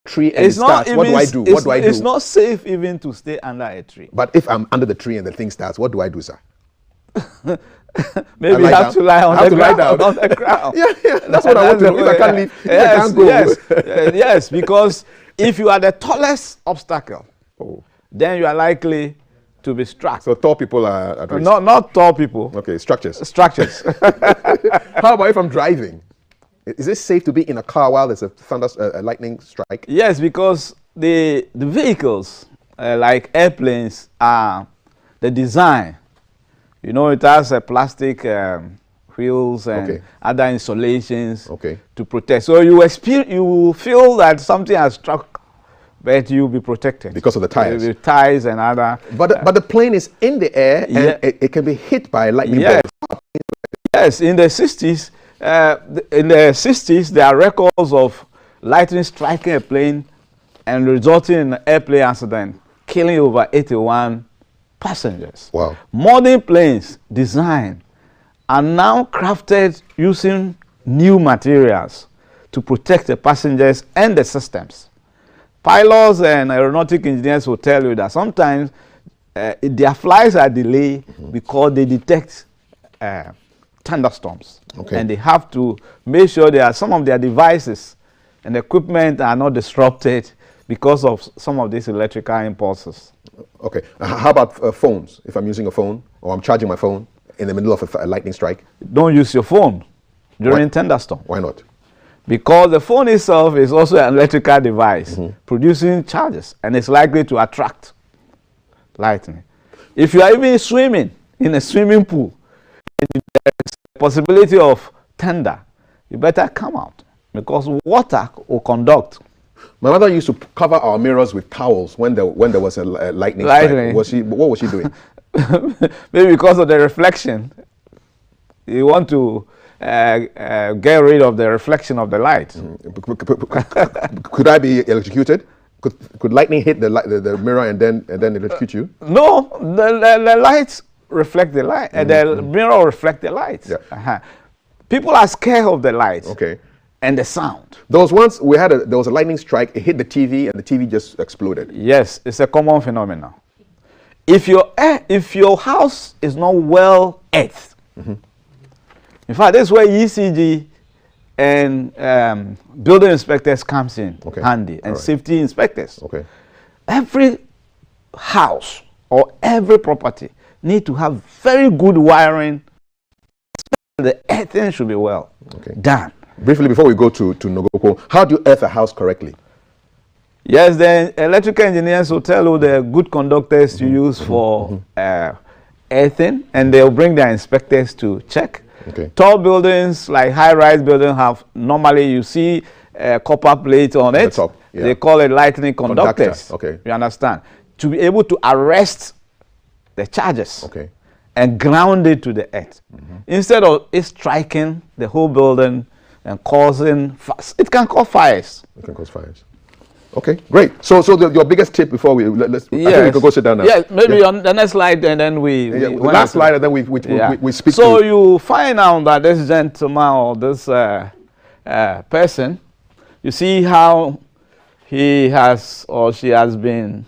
tree and it starts, what do I do? What do I do? It's not safe even to stay under a tree. But if I'm under the tree and the thing starts, what do I do, sir? Maybe you have to lie on the ground. On the ground. Yeah. That's what I want to do. If I can't leave, I can't go. Yes, because if you are the tallest obstacle, then you are likely to be struck. So tall people are at risk. Not tall people. Okay, structures. Structures. How about if I'm driving? Is it safe to be in a car while there's a lightning strike? Yes, because the vehicles, like airplanes, are the design. You know, it has a plastic wheels and other insulations to protect. So you feel that something has struck, but you'll be protected because of the tires. The tires and other. But the plane is in the air and it can be hit by a lightning bolt. Yes, in the 60s. There are records of lightning striking a plane and resulting in an airplane accident, killing over 81 passengers. Wow. Modern planes designed are now crafted using new materials to protect the passengers and the systems. Pilots and aeronautic engineers will tell you that sometimes their flights are delayed because they detect thunderstorms, and they have to make sure that some of their devices and equipment are not disrupted because of some of these electrical impulses. Okay. How about phones? If I'm using a phone or I'm charging my phone in the middle of a lightning strike? Don't use your phone during thunderstorm. Why not? Because the phone itself is also an electrical device producing charges, and it's likely to attract lightning. If you are even swimming in a swimming pool, there's a possibility of thunder, you better come out because water will conduct. My mother used to cover our mirrors with towels when there was a lightning strike. What was she doing? Maybe because of the reflection. You want to get rid of the reflection of the light. Could I be electrocuted? Could lightning hit the mirror and then electrocute you? No, the lights reflect the light, and the mirror reflect the light. Yeah. People are scared of the light. Okay. And the sound. There was a lightning strike. It hit the TV, and the TV just exploded. Yes, it's a common phenomenon. If your house is not well earthed, in fact, that's where ECG and building inspectors comes in handy, and safety inspectors. Okay. Every house or every property need to have very good wiring. The earthing should be well done. Briefly, before we go to Nogoko, how do you earth a house correctly? Yes, the electrical engineers will tell you the good conductors to use for earthing, and they'll bring their inspectors to check. Okay. Tall buildings, like high-rise buildings, have normally you see copper plate on it. The top, They call it lightning conductors. Okay. You understand? To be able to arrest the charges and ground it to the earth. Instead of it striking the whole building and causing, it can cause fires. It can cause fires. Okay, great. So your biggest tip before I think we can go sit down now. Yeah, maybe on the next slide, and then the last slide, and then we speak. So you find out that this gentleman or this person, you see how he has or she has been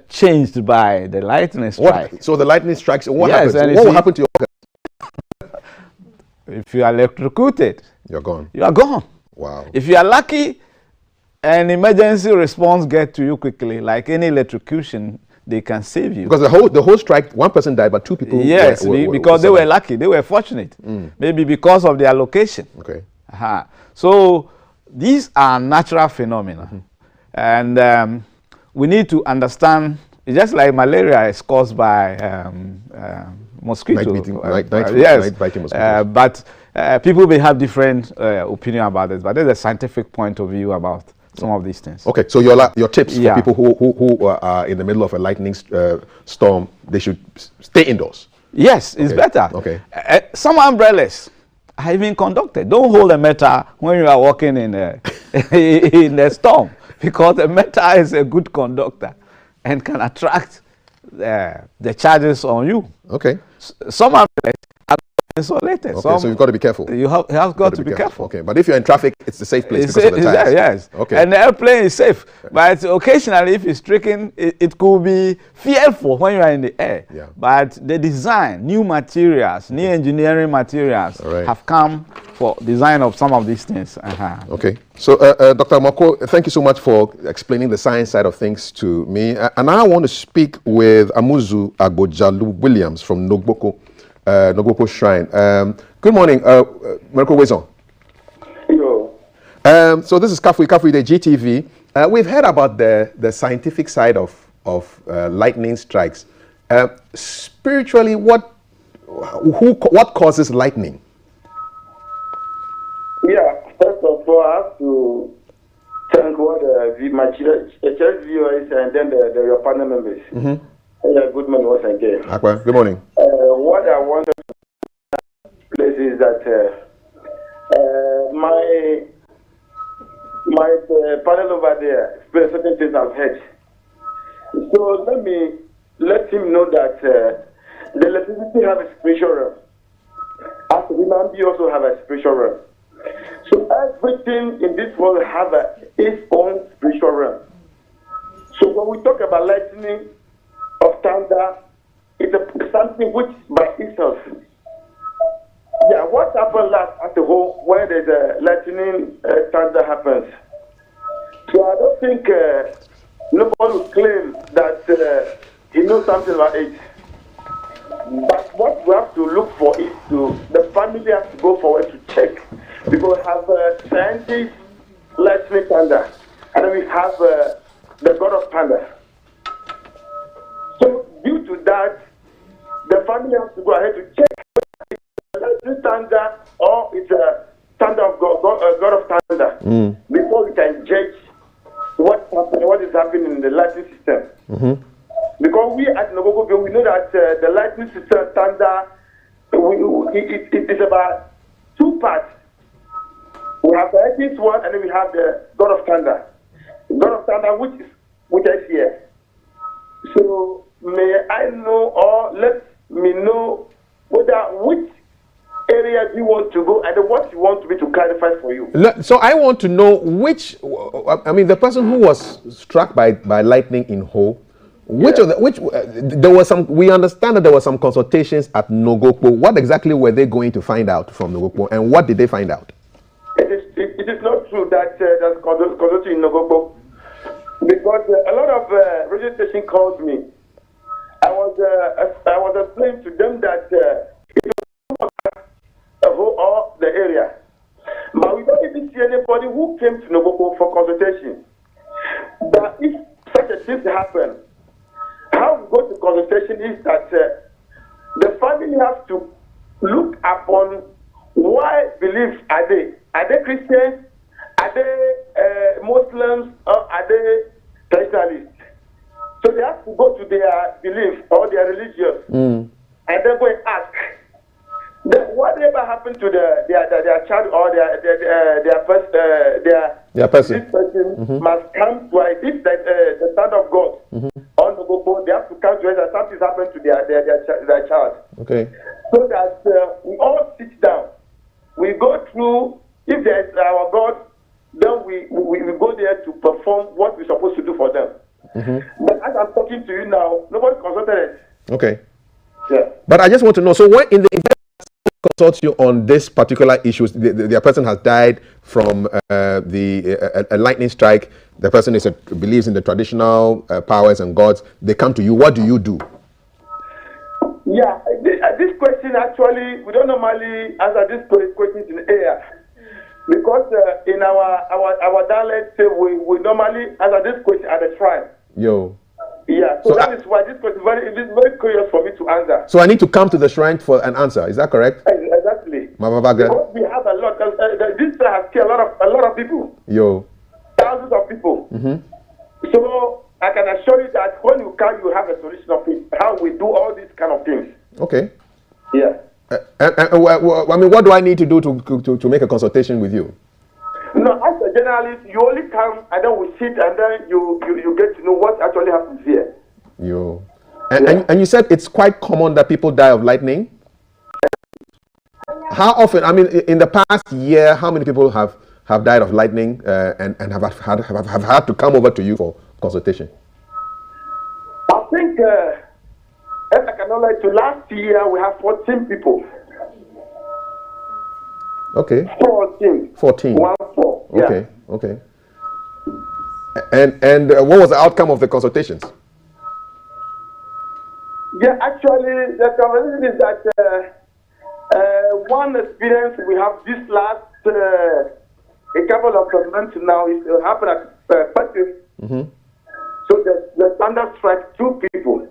changed by the lightning strike. So the lightning strikes. What happens? What will happen to your organ? If you are electrocuted, you're gone. You are gone. Wow. If you are lucky, an emergency response gets to you quickly, like any electrocution, they can save you. Because the whole strike, one person died, but two people. Yes, because they were lucky, they were fortunate. Maybe because of their location. Okay. So these are natural phenomena, and we need to understand. It's just like malaria is caused by mosquito. Night biting mosquitoes. But people may have different opinion about this, but there's a scientific point of view about some of these things. Okay, so your tips for people who are in the middle of a lightning storm, they should stay indoors. Yes, it's better. Okay. Some umbrellas are even conducted. Don't hold a metal when you are walking in a storm, because the metal is a good conductor and can attract the charges on you. Okay. Some umbrellas are insulated. Okay, so you've got to be careful. You have got to be careful. Okay, but if you're in traffic, it's a safe place because of the tires. Yes. Okay. And the airplane is safe. But occasionally, if it's stricken, it could be fearful when you are in the air. Yeah. But the design, new materials, new engineering materials have come for design of some of these things. Okay. So, Dr. Moko, thank you so much for explaining the science side of things to me. And I want to speak with Amuzu Agbojalu Williams from Nogboko Shrine. Good morning, Miracle Wezon. Hello. So this is Kafui, the GTV. We've heard about the scientific side of lightning strikes. Spiritually, what causes lightning? Yeah, first of all, I have to thank all my church viewers and then your panel members. Yeah, good morning once again. Akwa, good morning. What I want to place is that my panel over there explains certain things I've heard. So let him know that the electricity have a spiritual realm. As human beings also have a spiritual realm. So everything in this world have its own spiritual realm. So when we talk about lightning of thunder, it's something which by itself. Yeah, what happened last at the whole where there's a lightning thunder happens. So I don't think nobody will claim that he knows something about it. But what we have to look for is the family has to go forward to check. Because we have scientists, lightning thunder, and then we have the god of thunder. So due to that, the family has to go ahead to check whether it's lightning thunder or it's a thunder of god of thunder before we can judge what is happening in the lightning system. Because we at Nogogo, we know that the lightning system thunder, it's about two parts. We have the atheist one, and then we have the God of Thunder. God of Thunder, which is here. So may I know, or let me know which area you want to go and what you want me to clarify for you. So I want to know the person who was struck by lightning in Ho, there was some. We understand that there were some consultations at Nogopo. What exactly were they going to find out from Nogopo, and what did they find out? It is not true that there's consulting in Nogopo, because a lot of radio station called me. I was explaining to them that it was or the area, but we don't even see anybody who came to Nogopo for consultation. But if such a thing happens, how we go to consultation is that the family has to look upon why beliefs are they. Are they Christians? Are they Muslims? Or are they traditionalists? So they have to go to their belief or their religion and then go and ask. Then whatever happened to their child or their person, this person must come to if the son of God on the go, they have to come to us that something's happened to their child. Okay. So that we all sit down. We go through, if there's our God, then we go there to perform what we're supposed to do for them. But as I'm talking to you now, nobody consulted us. Okay. Yeah. But I just want to know, so when in the event consult you on this particular issue, the person has died from a lightning strike, the person believes in the traditional powers and gods, they come to you, what do you do? Yeah, this question actually, we don't normally answer this question in the air. Because in our dialect, we normally answer this question at the shrine. Yo. Yeah, so that is why this question is very curious for me to answer. So I need to come to the shrine for an answer, is that correct? Exactly. Because we have a lot, this has killed a lot of people. Yo. Thousands of people. So I can assure you that when you come, you have a solution of it, how we do all these kind of things. Okay. Yeah. What do I need to do to make a consultation with you? No, as a journalist, you only come and then we sit and then you get to know what actually happens here. And you said it's quite common that people die of lightning? How often? I mean, in the past year, how many people have died of lightning and have had to come over to you for consultation? I think, if I cannot lie to, last year we have 14 people. Okay. 14. 14. 1 4. Yeah. Okay. Okay. And what was the outcome of the consultations? Yeah, actually, the conversation is that one experience we have this last a couple of months now is happened at Patti. So the thunder struck 2 people.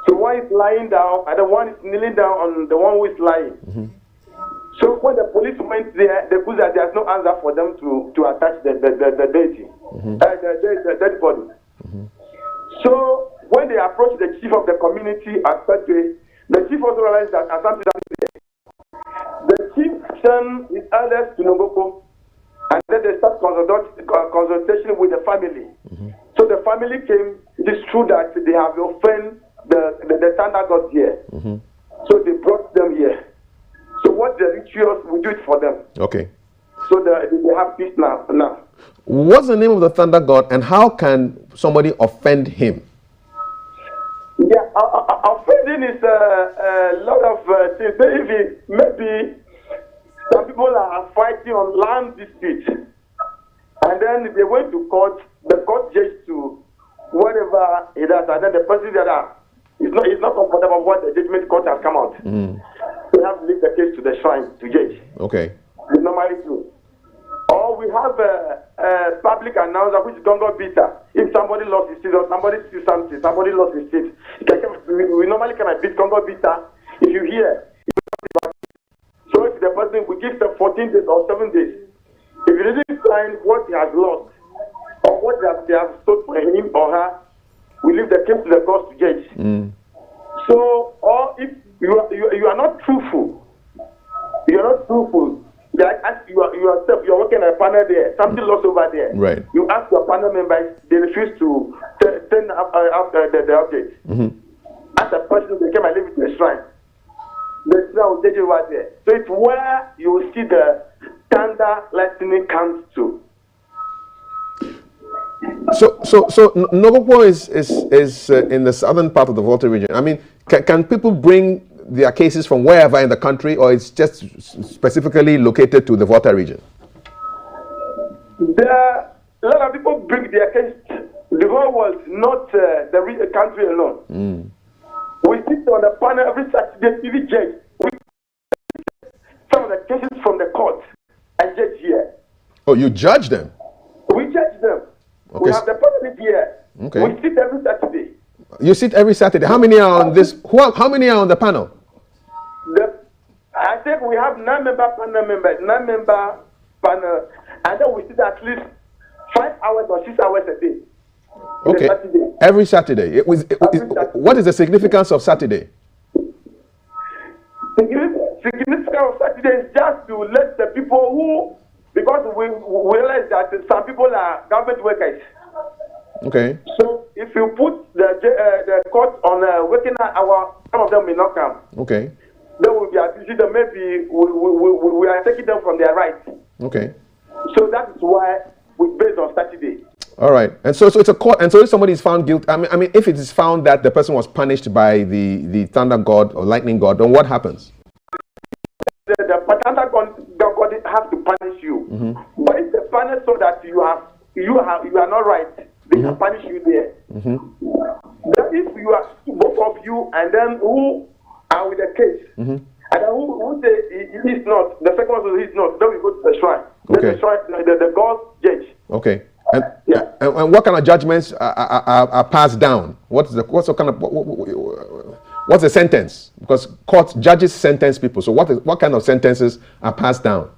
So one is lying down, and the one is kneeling down on the one who is lying. So when the police went there, they put that there's no answer for them to attach the deity, the dead body. So when they approached the chief of the community at Patti, the chief also realized that something happened there. The chief sent his elders to Nogoko, and then they start consultation with the family. So the family came. It is true that they have offended the thunder god here. So they brought them here. So what the rituals, we do it for them. Okay. So they have peace now. What's the name of the thunder god, and how can somebody offend him? Yeah, offending is a lot of things. Maybe some people are fighting on land dispute, and then they went to court. The court judge to whatever it is, and then the person that is not comfortable with what the judgment court has come out. We have to leave the case to the shrine to judge. Okay. We normally do. Or we have a public announcer which is Gongo Bita. If somebody lost his seat or somebody steals something, somebody lost his seat, we normally can beat Gongo Bita if you hear. So if the person, we give them 14 days or 7 days. If you didn't find what he has lost or what they have stood for him or her, we leave the case to the court to judge. So, or if you are not truthful, like as you are working at a panel there, something lost over there. Right. You ask your panel members, they refuse to turn up the object. As a person, they came and leave it to the shrine. The shrine will take you over there. So it's where you will see the thunder lightning comes to. So Nogokwo is in the southern part of the Volta region. I mean, can people bring their cases from wherever in the country, or it's just specifically located to the Volta region? A lot of people bring their case. The whole world, not the country alone. We sit on the panel every Saturday, TV judge. We some of the cases from the court and judge here. Oh, you judge them? We judge them. Okay. We have the panel here. Okay. We sit every Saturday. You sit every Saturday. How many are on this? How many are on the panel? I think we have 9-member panel members, 9-member panel, and then we sit at least 5 hours or 6 hours a day. Okay. Saturday. Every Saturday. What is the significance of Saturday? Significance of Saturday is just to let the people who, because we realize that some people are government workers. Okay. So if you put the court on working hour, some of them may not come. Okay. Then we'll be abusing them. Maybe we are taking them from their rights. Okay. So that is why we based on Saturday. All right. And so it's a court. And so if somebody is found guilty, I mean, if it is found that the person was punished by the thunder god or lightning god, then what happens? The thunder god has to punish you. But if the punish so that you are not right, they can punish you there. Then if you are both of you, and then who are with the case, and then who say he is not, the second one says he is not, then we go to the shrine. Okay. Then the shrine, the god judge. Okay. And, yeah. And what kind of judgments are passed down? What's the sentence? Because court judges sentence people. So what kind of sentences are passed down?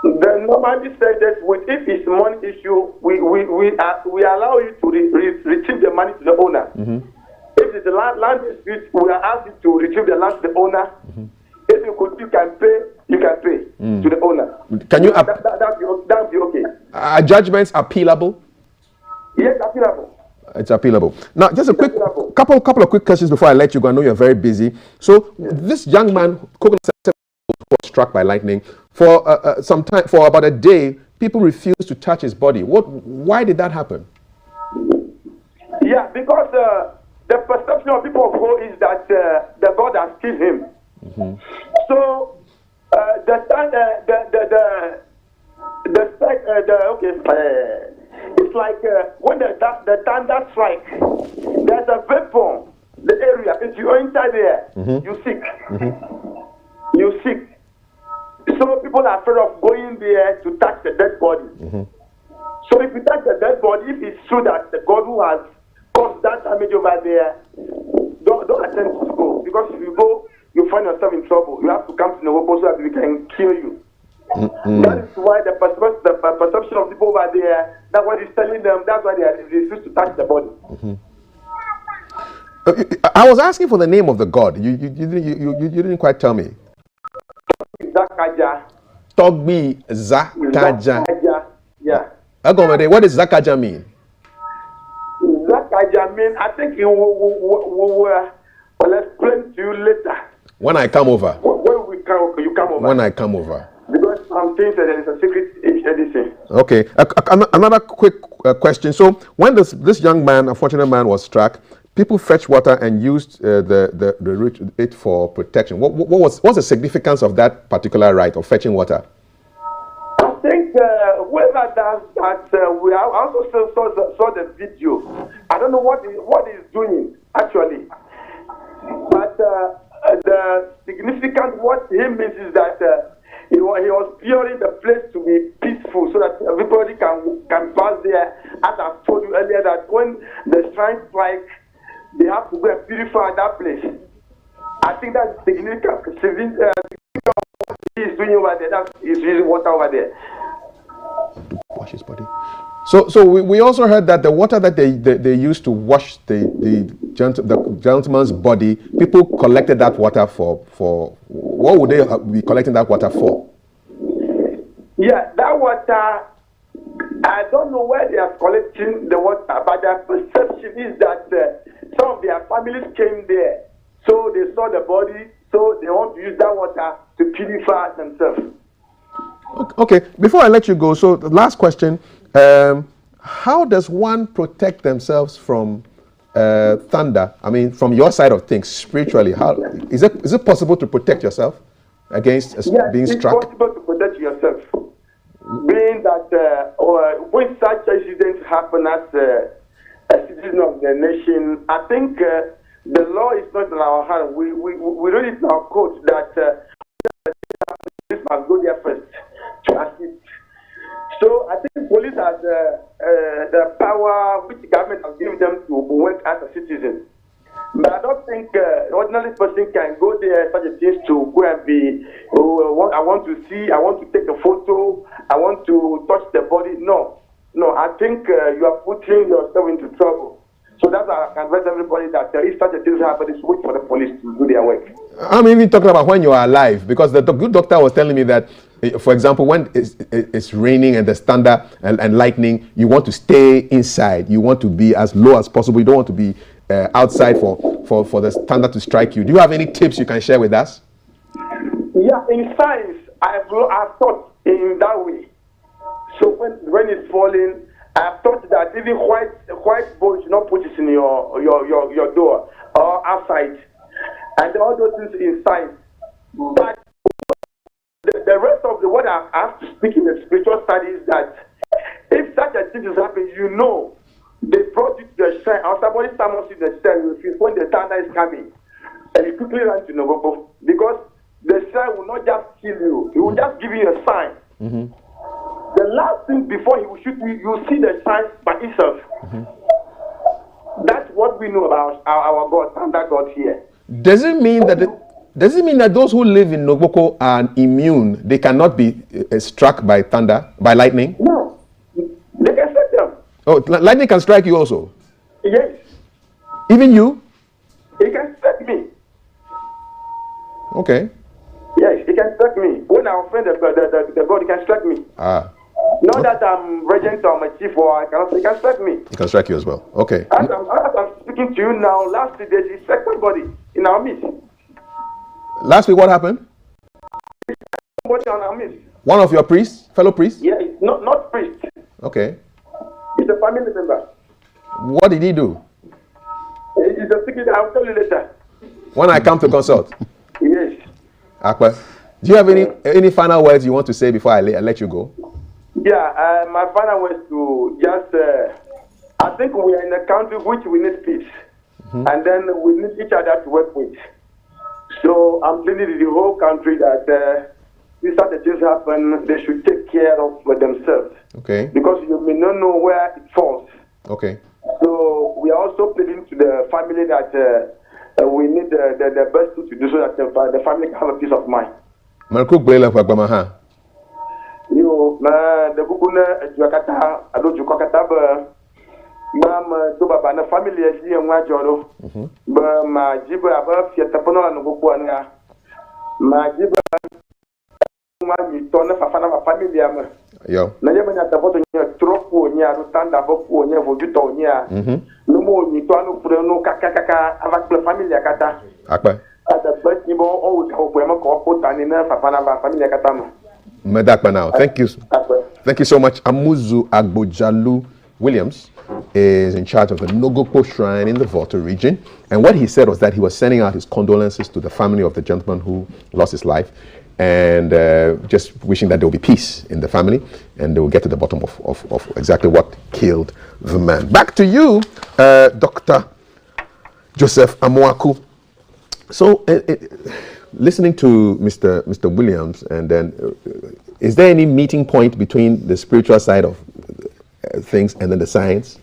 The normally sentence, if it's money issue, we allow you to retrieve the money to the owner. If it's a land dispute, we are asked you to retrieve the land to the owner. If you can pay, you can pay to the owner. Can you? That'd be okay. Are judgments appealable? Yes, appealable. It's appealable. Now, just a quick couple of quick questions before I let you go. I know you're very busy. So this young man, was struck by lightning. For some time, for about a day, people refused to touch his body. Why did that happen? Yeah, because the perception of people of Ho is that the God has killed him. So it's like when the thunder strike, there's a vapor. The area, if you enter there, you sick. You sick. So people are afraid of going there to touch the dead body. So if you touch the dead body, if it's true that the God who has caused that damage over there, don't attempt to go, because if you go, you find yourself in trouble. You have to come to Nogopo so that we can kill you. That is why the perception of people over there, that's what he's telling them, that's why they refuse to touch the body. I was asking for the name of the God. You didn't quite tell me. Zakaja. Togbi Zakaja. Yeah. What does Zakaja mean? Zakaja mean, I think we will explain to you later. When I come over. When you come over. When I come over. Because I'm saying that there is a secret edition. Okay. Another quick question. So when this young man, unfortunate man, was struck, people fetched water and used it for protection. What's the significance of that particular rite of fetching water? I think whoever does that, we also saw the video. I don't know what he's doing actually, but the significance what he means is that he was clearing the place to be peaceful so that everybody can pass there. As I've told you earlier, that when the shrine strike, they have to go and purify that place. I think that's significant. What he's doing over there, that he's using water over there. To wash his body. So we also heard that the water that they used to wash the gentleman's body, people collected that water for what would they be collecting that water for? Yeah, that water, I don't know where they are collecting the water, but their perception is that some of their families came there, so they saw the body, so they want to use that water to purify themselves. Okay, before I let you go, so the last question, how does one protect themselves from thunder? I mean, from your side of things, spiritually, how is it possible to protect yourself against being struck? It's possible to protect yourself. Being that when such incidents happen as a citizen of the nation, I think the law is not in our hand. We read it in our code that this must go there first to assist. So I think police has the power which the government has given them to work as a citizen. But I don't think ordinary person can go there such a thing to go and be, I want to see, I want to take a photo, I want to touch the body. No, I think you are putting yourself into trouble. So that's why I can advise everybody that if such a thing happens, wait for the police to do their work. I'm even talking about when you are alive, because the good doctor was telling me that, for example, when it's raining and there's thunder and lightning, you want to stay inside. You want to be as low as possible. You don't want to be outside for the thunder to strike you. Do you have any tips you can share with us? Yeah, in science, I've thought in that way. So when rain is falling, I've thought that even white bowl should not put it in your door or outside, and all those things in science. But the rest of what I have to speak in the spiritual studies, that if such a thing is happening, they brought you to the shrine, or somebody summons you to the shrine, you feel when the thunder is coming, and you quickly run to Nogopo, because the shrine will not just kill you, it will just give you a sign. The last thing before he will shoot you, you will see the sign by itself. That's what we know about our God, Thunder God here. Does it mean that those who live in Nogboko are immune? They cannot be struck by thunder, by lightning? No, they can strike them. Oh, lightning can strike you also? Yes. Even you? It can strike me. Okay. Yes, it can strike me. When I offend the God, it can strike me. Not that I'm regent or my chief, or it can strike me. It can strike you as well. Okay. As I'm speaking to you now, last 3 days, he struck somebody in our midst. Last week, what happened? somebody on our midst. One of your priests, fellow priests? Yeah, not priest. Okay. He's a family member. What did he do? He's a secret. I'll tell you later. When I come to consult? Yes. Akpa, do you have any final words you want to say before I let you go? Yeah, my final words to just, I think we are in a country which we need peace. And then we need each other to work with. So I'm pleading the whole country that these other things happen, they should take care of themselves. Okay. Because you may not know where it falls. Okay. So we are also pleading to the family that we need the best thing to do so that the family can have a peace of mind. You the Bukuna Jakata, Ado Jukakata, Mam Dubaba, the family is here in Wajoro, but my Jiba above Yatapona and Bukuana, my Jiba. Tona fafana ma family ama yo na yema nya taboto nya tropo nya rutanda bopo nya vojuto nya no mo ni to anu fure no kaka avec la famille akata akpa ata but ni bo o ta ko ma ko ko tani na fafana ba famille akata ma medakpa now. Thank you so much. Amuzu Agbojalu Williams is in charge of the Nogokpo Shrine in the Volta region, and what he said was that he was sending out his condolences to the family of the gentleman who lost his life, and just wishing that there will be peace in the family and they will get to the bottom of exactly what killed the man. Back to you, Dr. Joseph Amoaku. So, listening to Mr. Williams, and then is there any meeting point between the spiritual side of things and then the science?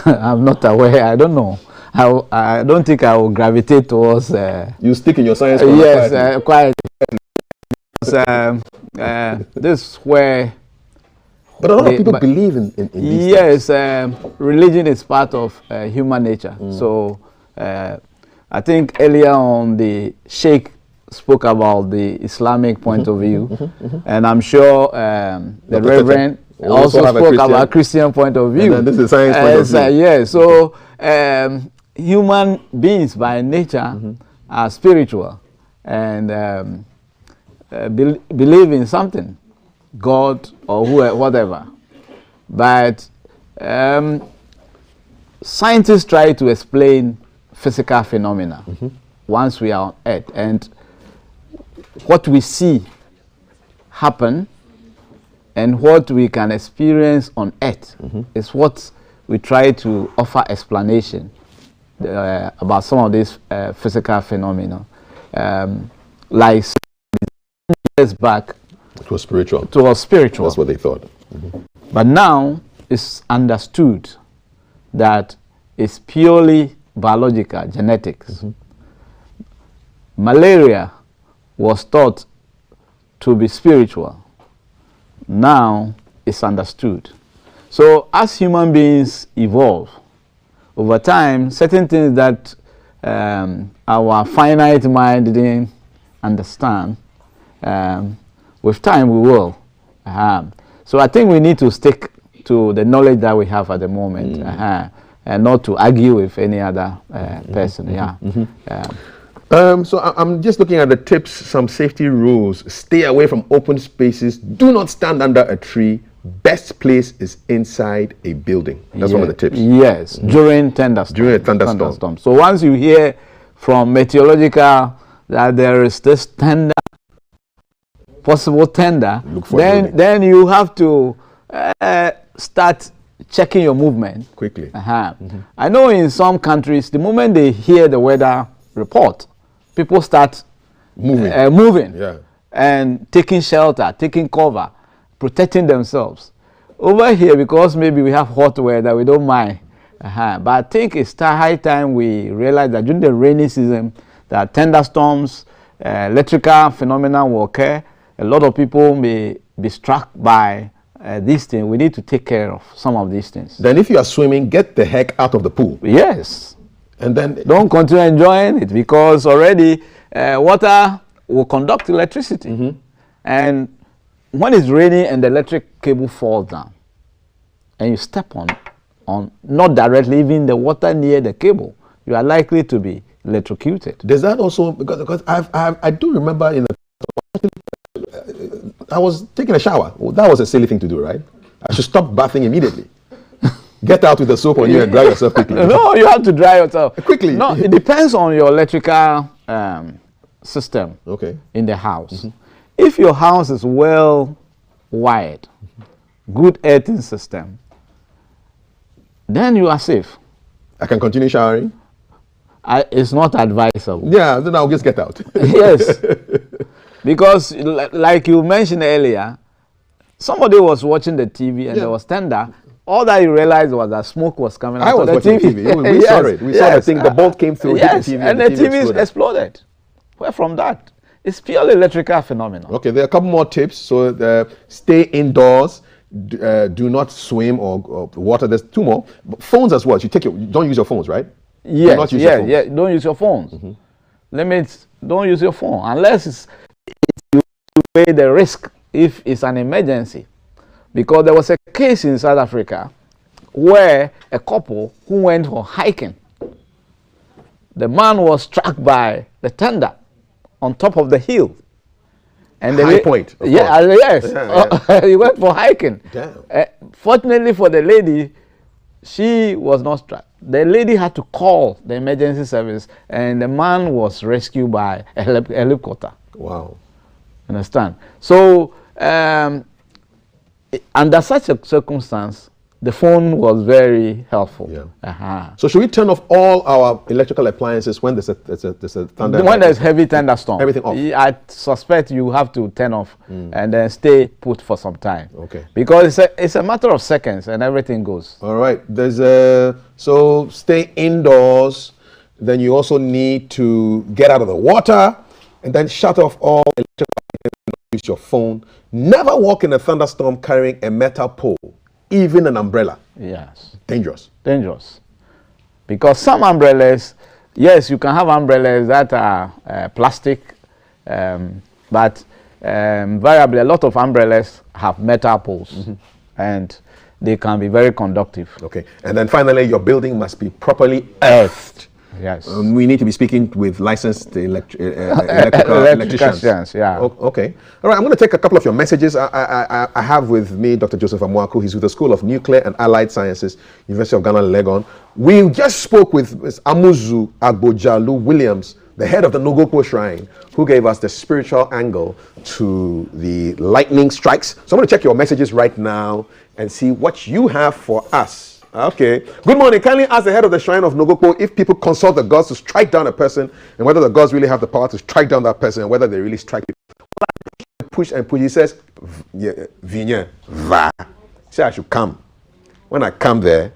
I'm not aware. I don't know. I don't think I will gravitate towards. You stick in your science. Yes, quite. This is where. But a lot of people believe in these yes, religion is part of human nature. So I think earlier on the Sheikh spoke about the Islamic point of view, and I'm sure the Reverend also spoke about Christian point of view. And this is science point of view. Yeah, so human beings by nature are spiritual and believe in something, God or whatever. But scientists try to explain physical phenomena once we are on Earth, and what we see happen and what we can experience on Earth is what we try to offer explanation about some of these physical phenomena. Like years back, it was spiritual. It was spiritual. That's what they thought. But now it's understood that it's purely biological, genetics. Malaria was thought to be spiritual. Now it's understood. So as human beings evolve, over time, certain things that our finite mind didn't understand, with time we will. So I think we need to stick to the knowledge that we have at the moment, and not to argue with any other person. So I'm just looking at the tips, some safety rules. Stay away from open spaces. Do not stand under a tree. Best place is inside a building. That's one of the tips. Yes, during thunderstorm. During a thunderstorm. So once you hear from meteorological that there is this possible thunder, then you have to start checking your movement quickly. I know in some countries, the moment they hear the weather report, people start moving and taking shelter, taking cover, protecting themselves. Over here, because maybe we have hot weather, we don't mind. But I think it's high time we realize that during the rainy season, that thunderstorms, electrical phenomena will occur. A lot of people may be struck by these things. We need to take care of some of these things. Then if you are swimming, get the heck out of the pool. Yes. And then don't continue enjoying it, because already water will conduct electricity. And when it's raining and the electric cable falls down and you step on not directly, even the water near the cable, you are likely to be electrocuted. Does that also, because I do remember in the I was taking a shower. Well, that was a silly thing to do, right? I should stop bathing immediately. Get out with the soap on you and dry yourself quickly. No, you have to dry yourself. Quickly. No, it depends on your electrical system in the house. If your house is well wired, good earthing system, then you are safe. I can continue showering? It's not advisable. Yeah, then I'll just get out. Yes. Because like you mentioned earlier, somebody was watching the TV and there was thunder. All that you realized was that smoke was coming out of the TV. We saw it. We saw the thing. The bolt came through, hit the TV, and the TV exploded. Well, from that, it's purely electrical phenomenon. Okay, there are a couple more tips. So stay indoors. Do not swim or water. There's 2 more. But phones as well. You don't use your phones, right? Yes, don't use your phones. Limits. Don't use your phone unless you pay the risk if it's an emergency. Because there was a case in South Africa where a couple who went for hiking, the man was struck by the thunder on top of the hill. And high point. Yes. He went for hiking. Damn. Fortunately for the lady, she was not struck. The lady had to call the emergency service, and the man was rescued by a helicopter. Wow. Understand? So, under such a circumstance, the phone was very helpful. Yeah. So should we turn off all our electrical appliances when there's a thunder? When there's heavy thunderstorm. Everything off. I suspect you have to turn off and then stay put for some time. Okay. Because it's a matter of seconds and everything goes. All right. So stay indoors. Then you also need to get out of the water and then shut off all electrical appliances. Use your phone. Never walk in a thunderstorm carrying a metal pole. Even an umbrella. Yes. Dangerous. Dangerous. Because some umbrellas, yes, you can have umbrellas that are plastic, but invariably a lot of umbrellas have metal poles and they can be very conductive. Okay. And then finally, your building must be properly earthed. Yes. We need to be speaking with licensed electricians. Yeah. Okay. All right. I'm going to take a couple of your messages. I have with me Dr. Joseph Amwaku. He's with the School of Nuclear and Allied Sciences, University of Ghana, Legon. We just spoke with Ms. Amuzu Agbojalu Williams, the head of the Nogokwo Shrine, who gave us the spiritual angle to the lightning strikes. So I'm going to check your messages right now and see what you have for us. Okay. Good morning. Kindly ask the head of the Shrine of Nogokwo if people consult the gods to strike down a person and whether the gods really have the power to strike down that person and whether they really strike people. Push and push. He says, Vinya, va. Say I should come. When I come there,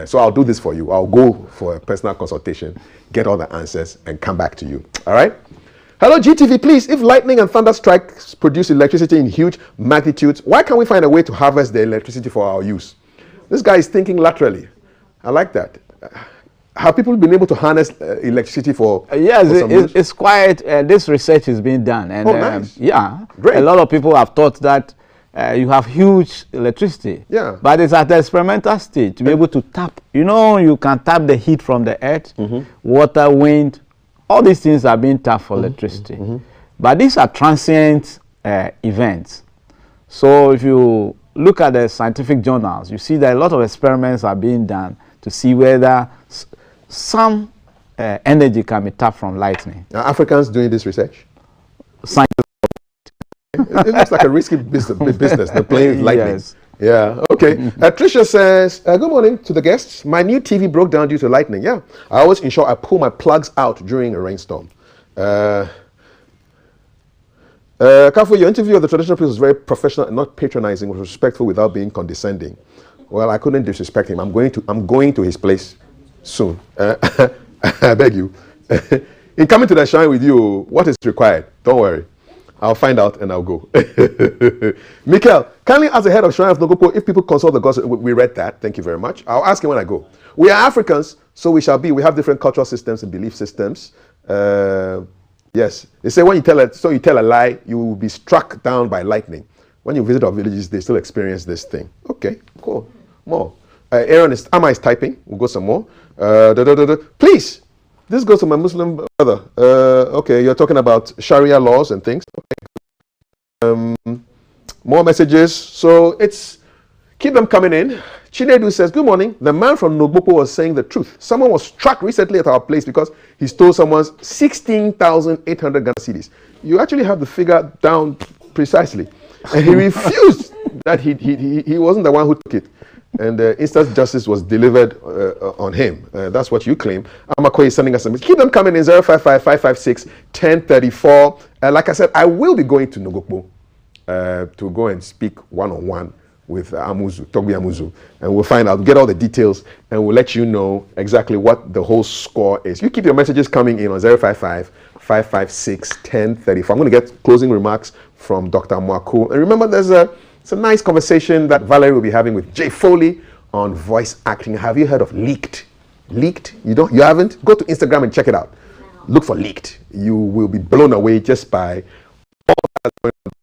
so I'll do this for you. I'll go for a personal consultation, get all the answers, and come back to you. All right? Hello, GTV, please. If lightning and thunder strikes produce electricity in huge magnitudes, why can't we find a way to harvest the electricity for our use? This guy is thinking laterally. I like that. Have people been able to harness electricity for? Yes, it's quite. This research is being done, and nice. Yeah, great. A lot of people have thought that you have huge electricity. Yeah. But it's at the experimental stage to be able to tap. You know, you can tap the heat from the earth, water, wind. All these things are being tapped for electricity. But these are transient events. So if you look at the scientific journals, you see that a lot of experiments are being done to see whether some energy can be tapped from lightning. Are Africans doing this research? Scientists. It looks like a risky business. They're playing with lightning. Yes. Yeah, okay. Tricia says, good morning to the guests. My new TV broke down due to lightning. Yeah, I always ensure I pull my plugs out during a rainstorm. Kafui, your interview of the traditional priest was very professional and not patronizing, was respectful without being condescending. Well, I couldn't disrespect him. I'm going to his place soon. I beg you. In coming to the shrine with you, what is required? Don't worry. I'll find out and I'll go. Mikhail, kindly ask the head of Shrine of Nogokwo if people consult the gods. We read that. Thank you very much. I'll ask him when I go. We are Africans, so we shall be. We have different cultural systems and belief systems. Yes, they say when you tell a lie, you will be struck down by lightning. When you visit our villages, they still experience this thing. Okay, cool. More. Amma is typing. We'll go some more. Please, this goes to my Muslim brother. Okay, you're talking about Sharia laws and things. Okay. More messages. So it's keep them coming in. Chinedu says, good morning. The man from Nogbopo was saying the truth. Someone was struck recently at our place because he stole someone's 16,800 Ghana cedis. You actually have the figure down precisely. And he refused that he wasn't the one who took it. And instant justice was delivered on him. That's what you claim. Amakwe is sending us a message. Keep them coming in 055-556-1034. Like I said, I will be going to Nogbopo to go and speak one-on-one with Togbi Amuzu, and we'll find out, get all the details, and we'll let you know exactly what the whole score is. You keep your messages coming in on 055-556-1034. I'm going to get closing remarks from Dr. Mwaku. And remember, it's a nice conversation that Valerie will be having with Jay Foley on voice acting. Have you heard of Leaked? Leaked? You haven't? Go to Instagram and check it out. Look for Leaked. You will be blown away just by all that's going on.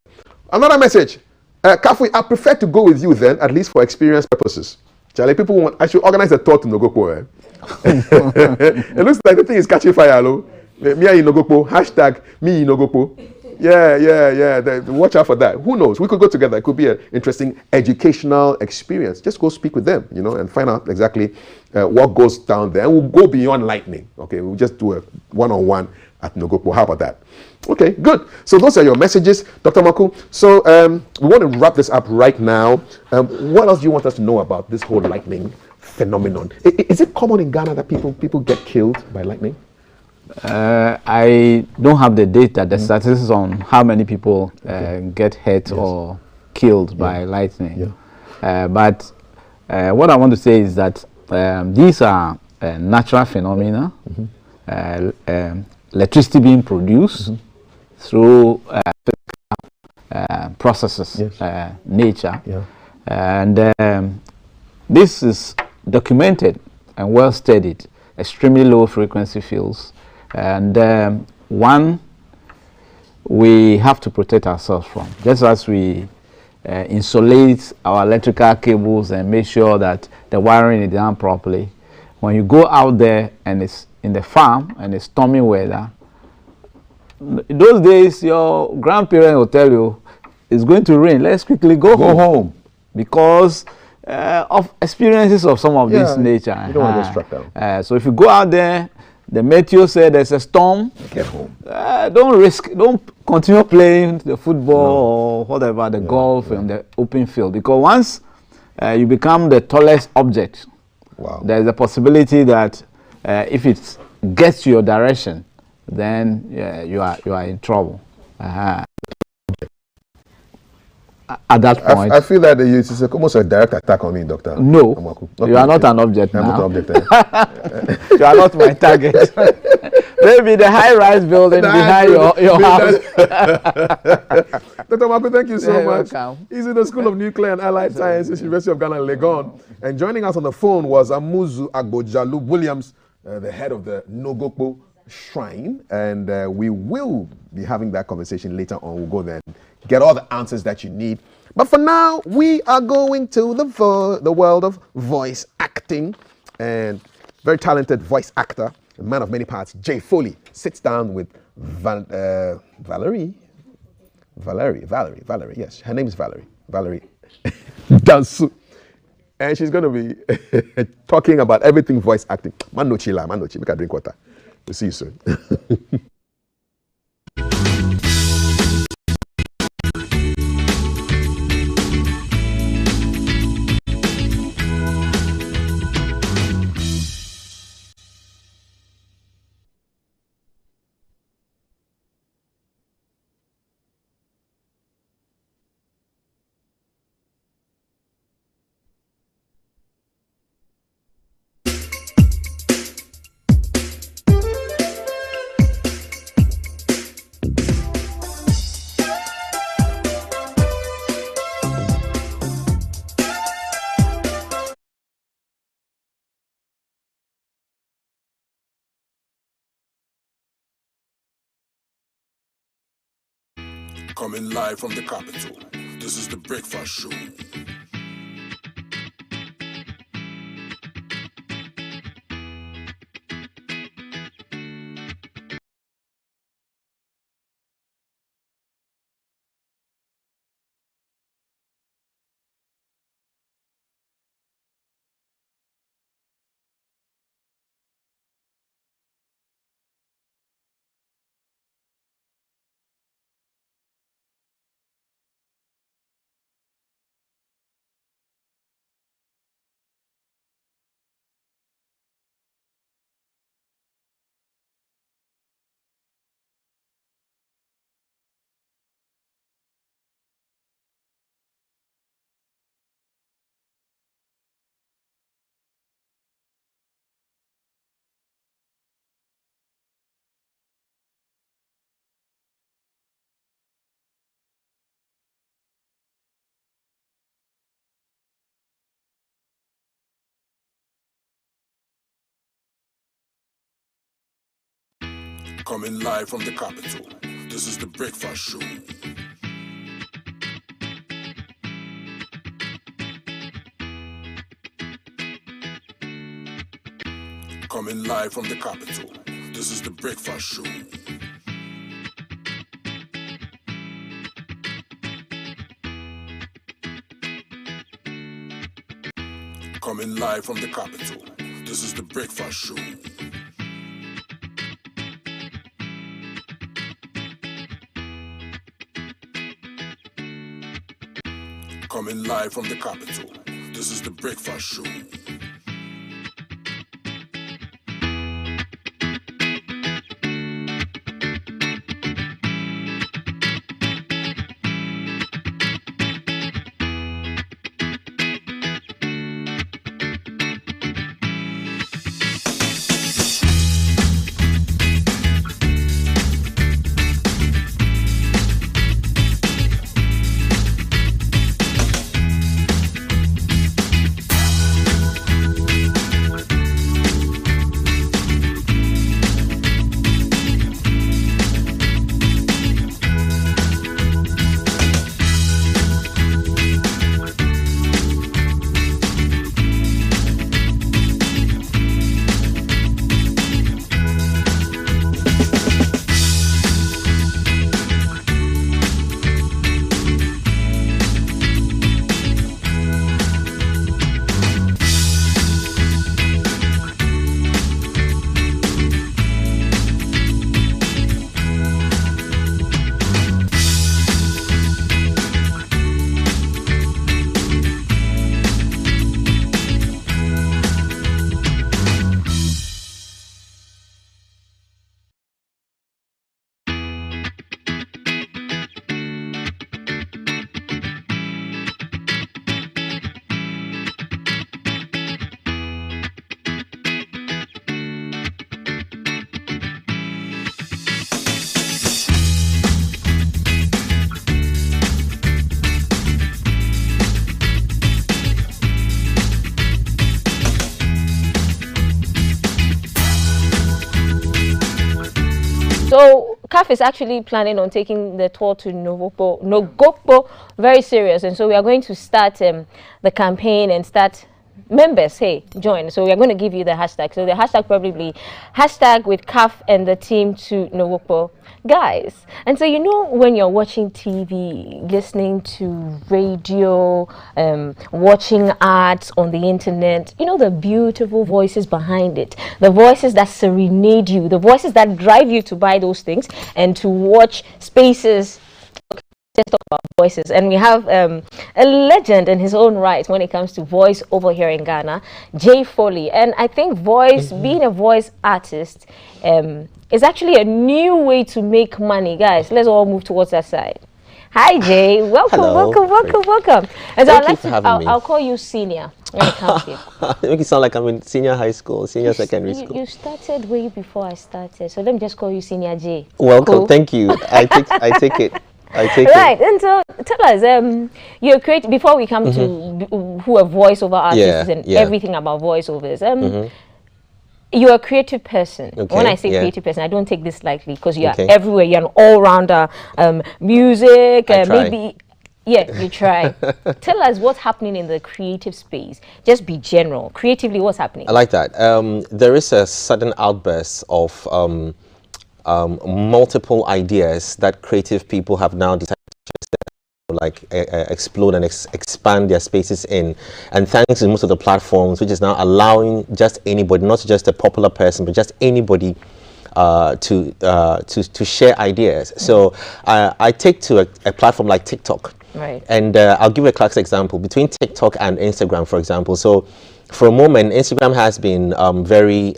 Another message. Kafui, I prefer to go with you then, at least for experience purposes. Charlie, people want, I should organize a tour to Nogopo. It looks like the thing is catching fire, hello. Me in Nogopo, hashtag me in Nogopo. Yeah. Watch out for that. Who knows? We could go together. It could be an interesting educational experience. Just go speak with them, and find out exactly what goes down there. And we'll go beyond lightning. Okay, we'll just do a one-on-one at Nogopo. How about that? Okay, good. So those are your messages, Dr. Maku. So we want to wrap this up right now. What else do you want us to know about this whole lightning phenomenon? Is it common in Ghana that people get killed by lightning? I don't have the data, the statistics on how many people get hit or killed by lightning. But what I want to say is that these are natural phenomena. Electricity being produced through processes, nature. And this is documented and well studied, extremely low frequency fields. And one we have to protect ourselves from, just as we insulate our electrical cables and make sure that the wiring is done properly. When you go out there and it's in the farm and it's stormy weather, in those days your grandparents will tell you it's going to rain, let's quickly go home, because of experiences of some of this nature. You don't want to get struck down. So if you go out there, the meteo said there's a storm, get home. Don't continue playing the football or whatever, the golf in the open field, because once you become the tallest object, there's a possibility that if it gets to your direction, then you are in trouble. At that point, I feel that it's almost a direct attack on me, Doctor. No, you are not an object now. I'm not an object. You are not my target. Maybe the high-rise building behind your house. Dr. Mwaku, thank you so much. Welcome. He's in the School of Nuclear and Allied Sciences, University of Ghana, Legon. And joining us on the phone was Amuzu Agbojalu Williams, the head of the Nogbopo Shrine. And we will be having that conversation later on. We'll go there and get all the answers that you need. But for now, we are going to the world of voice acting. And very talented voice actor, a man of many parts, Jay Foley, sits down with Valerie. Valerie, yes. Her name is Valerie Danso. And she's going to be talking about everything voice acting. Manochi, we can drink water. We'll see you soon. Coming live from the capital, this is the Breakfast Show. Coming live from the capital, this is the Breakfast Show. Coming live from the capital, this is the Breakfast Show. Coming live from the capital, this is the Breakfast Show. Coming live from the capital, this is the Breakfast Show. So CAF is actually planning on taking the tour to Nogokpo very serious, and so we are going to start the campaign and start members, hey, join. So we are going to give you the hashtag. So the hashtag probably hashtag with CAF and the team to Nogokpo, guys. And so, you know, when you're watching TV, listening to radio, watching ads on the internet, you know, the beautiful voices behind it, the voices that serenade you, the voices that drive you to buy those things and to watch spaces. Just talk about voices, and we have a legend in his own right when it comes to voice over here in Ghana, Jay Foley. And I think voice, being a voice artist, is actually a new way to make money. Guys, let's all move towards that side. Hi Jay, welcome. Hello. welcome. And so I'll call you senior when it comes to you. You make it sound like I'm in senior high school, senior secondary school. You started way before I started, so let me just call you Senior Jay. Welcome, cool. Thank you. I take it. Right, and so tell us, you're creating, before we come to who are voiceover artists and everything about voiceovers, you're a creative person. Okay, when I say creative person, I don't take this lightly, because you're everywhere. You're an all-rounder, music, maybe, you try. Tell us what's happening in the creative space. Just be general. Creatively, what's happening? I like that. There is a sudden outburst of multiple ideas that creative people have now decided to explode and expand their spaces in, and thanks to most of the platforms, which is now allowing just anybody, not just a popular person, but just anybody to share ideas. So I take to a platform like TikTok, right? And I'll give you a classic example between TikTok and Instagram, for example. So for a moment, Instagram has been very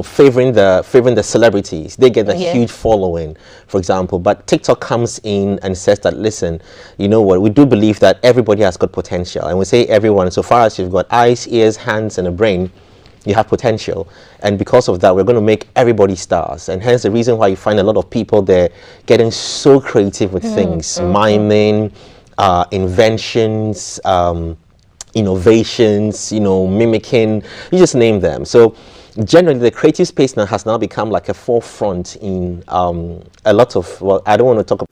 favoring the celebrities. They get a huge following, for example. But TikTok comes in and says that, listen, you know what, we do believe that everybody has got potential. And we say everyone, so far as you've got eyes, ears, hands, and a brain, you have potential. And because of that, we're going to make everybody stars. And hence the reason why you find a lot of people there getting so creative with things, miming, inventions, innovations, mimicking, you just name them. So generally the creative space now has now become like a forefront in a lot of, well, I don't want to talk about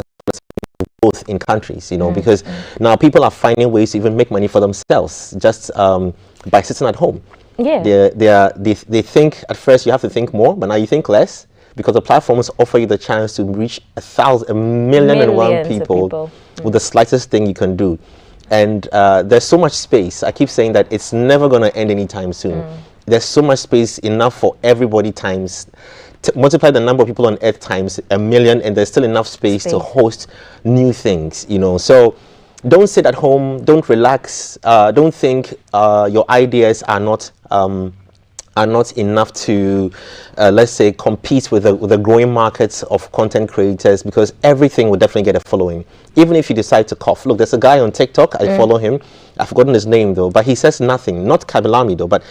both in countries, you know, because now people are finding ways to even make money for themselves just by sitting at home. Yeah. They think at first you have to think more, but now you think less, because the platforms offer you the chance to reach 1,000,000,001 people with the slightest thing you can do. And there's so much space. I keep saying that it's never going to end anytime soon. There's so much space, enough for everybody, times multiply the number of people on earth times 1,000,000, and there's still enough space to host new things, you know. So don't sit at home, don't relax, don't think your ideas are not enough to let's say compete with the growing markets of content creators, because everything will definitely get a following. Even if you decide to cough, look, there's a guy on TikTok, I follow him, I've forgotten his name though, but he says nothing, not Kabilami though, but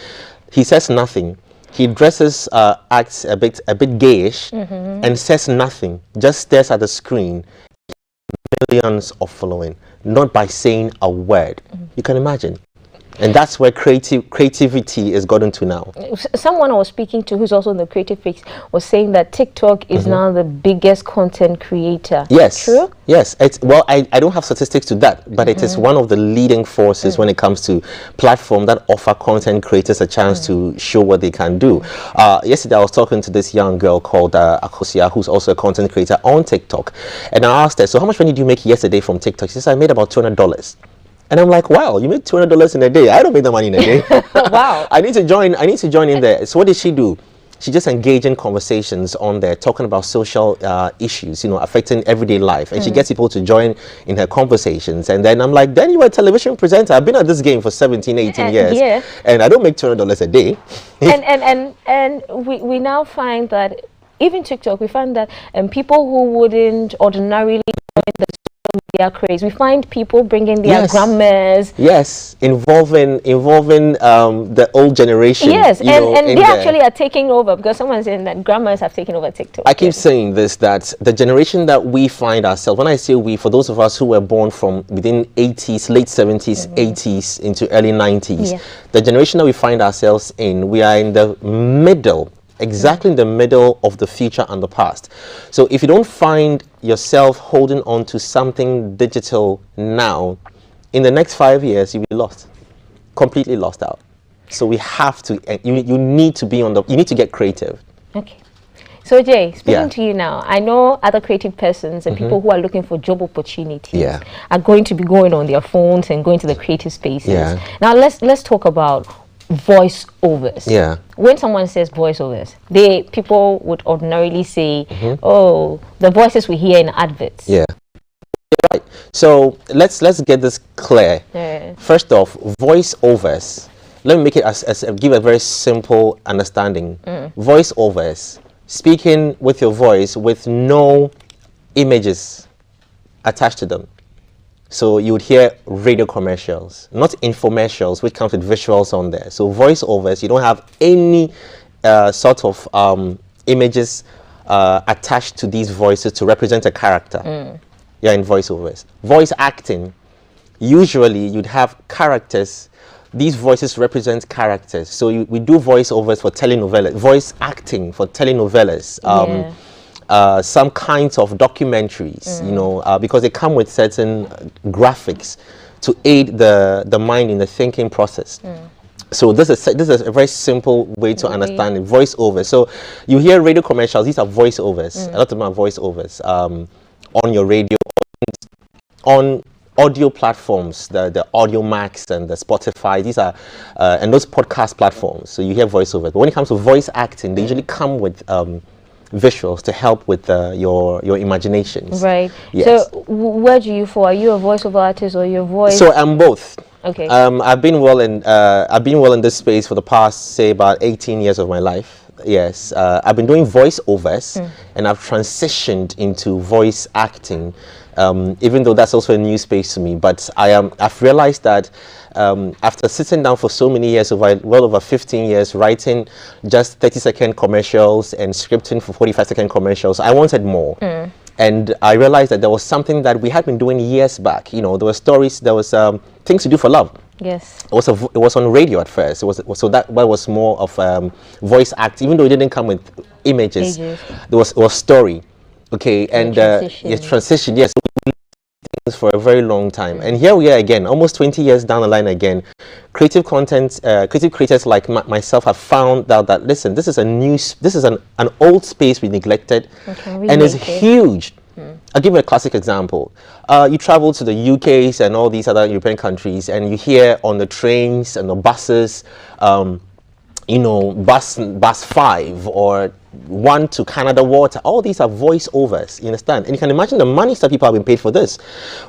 he says nothing. He dresses, acts a bit gayish, and says nothing, just stares at the screen. Millions of following, not by saying a word. You can imagine. And that's where creativity is gotten to now. Someone I was speaking to who's also in the creative space was saying that TikTok is now the biggest content creator. Yes. True? Yes. Well, I don't have statistics to that, but it is one of the leading forces when it comes to platforms that offer content creators a chance to show what they can do. Yesterday I was talking to this young girl called Akosia, who's also a content creator on TikTok. And I asked her, so how much money did you make yesterday from TikTok? She said, I made about $200. And I'm like, wow, you make $200 in a day. I don't make that money in a day. Wow. I need to join in there. So what did she do? She just engaged in conversations on there, talking about social issues, you know, affecting everyday life. And she gets people to join in her conversations. And then I'm like, then you are a television presenter. I've been at this game for 17, 18 years. And I don't make $200 a day. and we now find that even TikTok, we find that people who wouldn't ordinarily join the media craze, we find people bringing their grandmas. Yes, involving the old generation. Yes, and they actually are taking over, because someone's saying that grandmas have taken over TikTok. I keep saying this, that the generation that we find ourselves, when I say we, for those of us who were born from within 80s, late 70s, 80s into early 90s, the generation that we find ourselves in, we are in the middle, exactly in the middle of the future and the past. So if you don't find yourself holding on to something digital now, in the next 5 years you'll be lost, completely lost out. So we have to, you need to be on the, you need to get creative. Okay. So Jay, speaking to you now, I know other creative persons and people who are looking for job opportunities are going to be going on their phones and going to the creative spaces. Now let's talk about voiceovers. When someone says voiceovers, people would ordinarily say, oh, the voices we hear in adverts. Right. So let's get this clear. First off, voiceovers. Let me make it as give a very simple understanding. Voiceovers, speaking with your voice with no images attached to them. So you would hear radio commercials, not infomercials, which comes with visuals on there. So voiceovers, you don't have any sort of images attached to these voices to represent a character. Yeah, in voiceovers. Voice acting, usually you'd have characters. These voices represent characters. So we do voiceovers for telenovelas, voice acting for telenovelas. Some kinds of documentaries, you know, because they come with certain graphics to aid the mind in the thinking process. So this is a very simple way to understand it. Voiceover. So you hear radio commercials; these are voiceovers. A lot of them are voiceovers on your radio, on audio platforms, the Audio Max and the Spotify. These are and those podcast platforms. So you hear voiceovers. But when it comes to voice acting, they usually come with visuals to help with your imaginations. Right. Yes. So where do you fall? Are you a voiceover artist or your voice? So I'm both. Okay. I've been well in this space for the past, say, about 18 years of my life. Yes. I've been doing voiceovers and I've transitioned into voice acting. Even though that's also a new space to me, but I've realized that after sitting down for so many years, well over 15 years, writing just 30-second commercials and scripting for 45-second commercials, I wanted more. And I realized that there was something that we had been doing years back. You know, there were stories, there was things to do for love. Yes. It was on radio at first. So that was more of voice act, even though it didn't come with images. It was story. Okay, and transition. Yes, for a very long time, and here we are again, almost 20 years down the line again. Creative creators like myself have found out that, listen, this is an old space we neglected, and it's huge. I'll give you a classic example. You travel to the UKs and all these other European countries, and you hear on the trains and the buses, you know, bus 5 or 1 to Canada Water. All these are voiceovers, you understand? And you can imagine the money that people have been paid for this.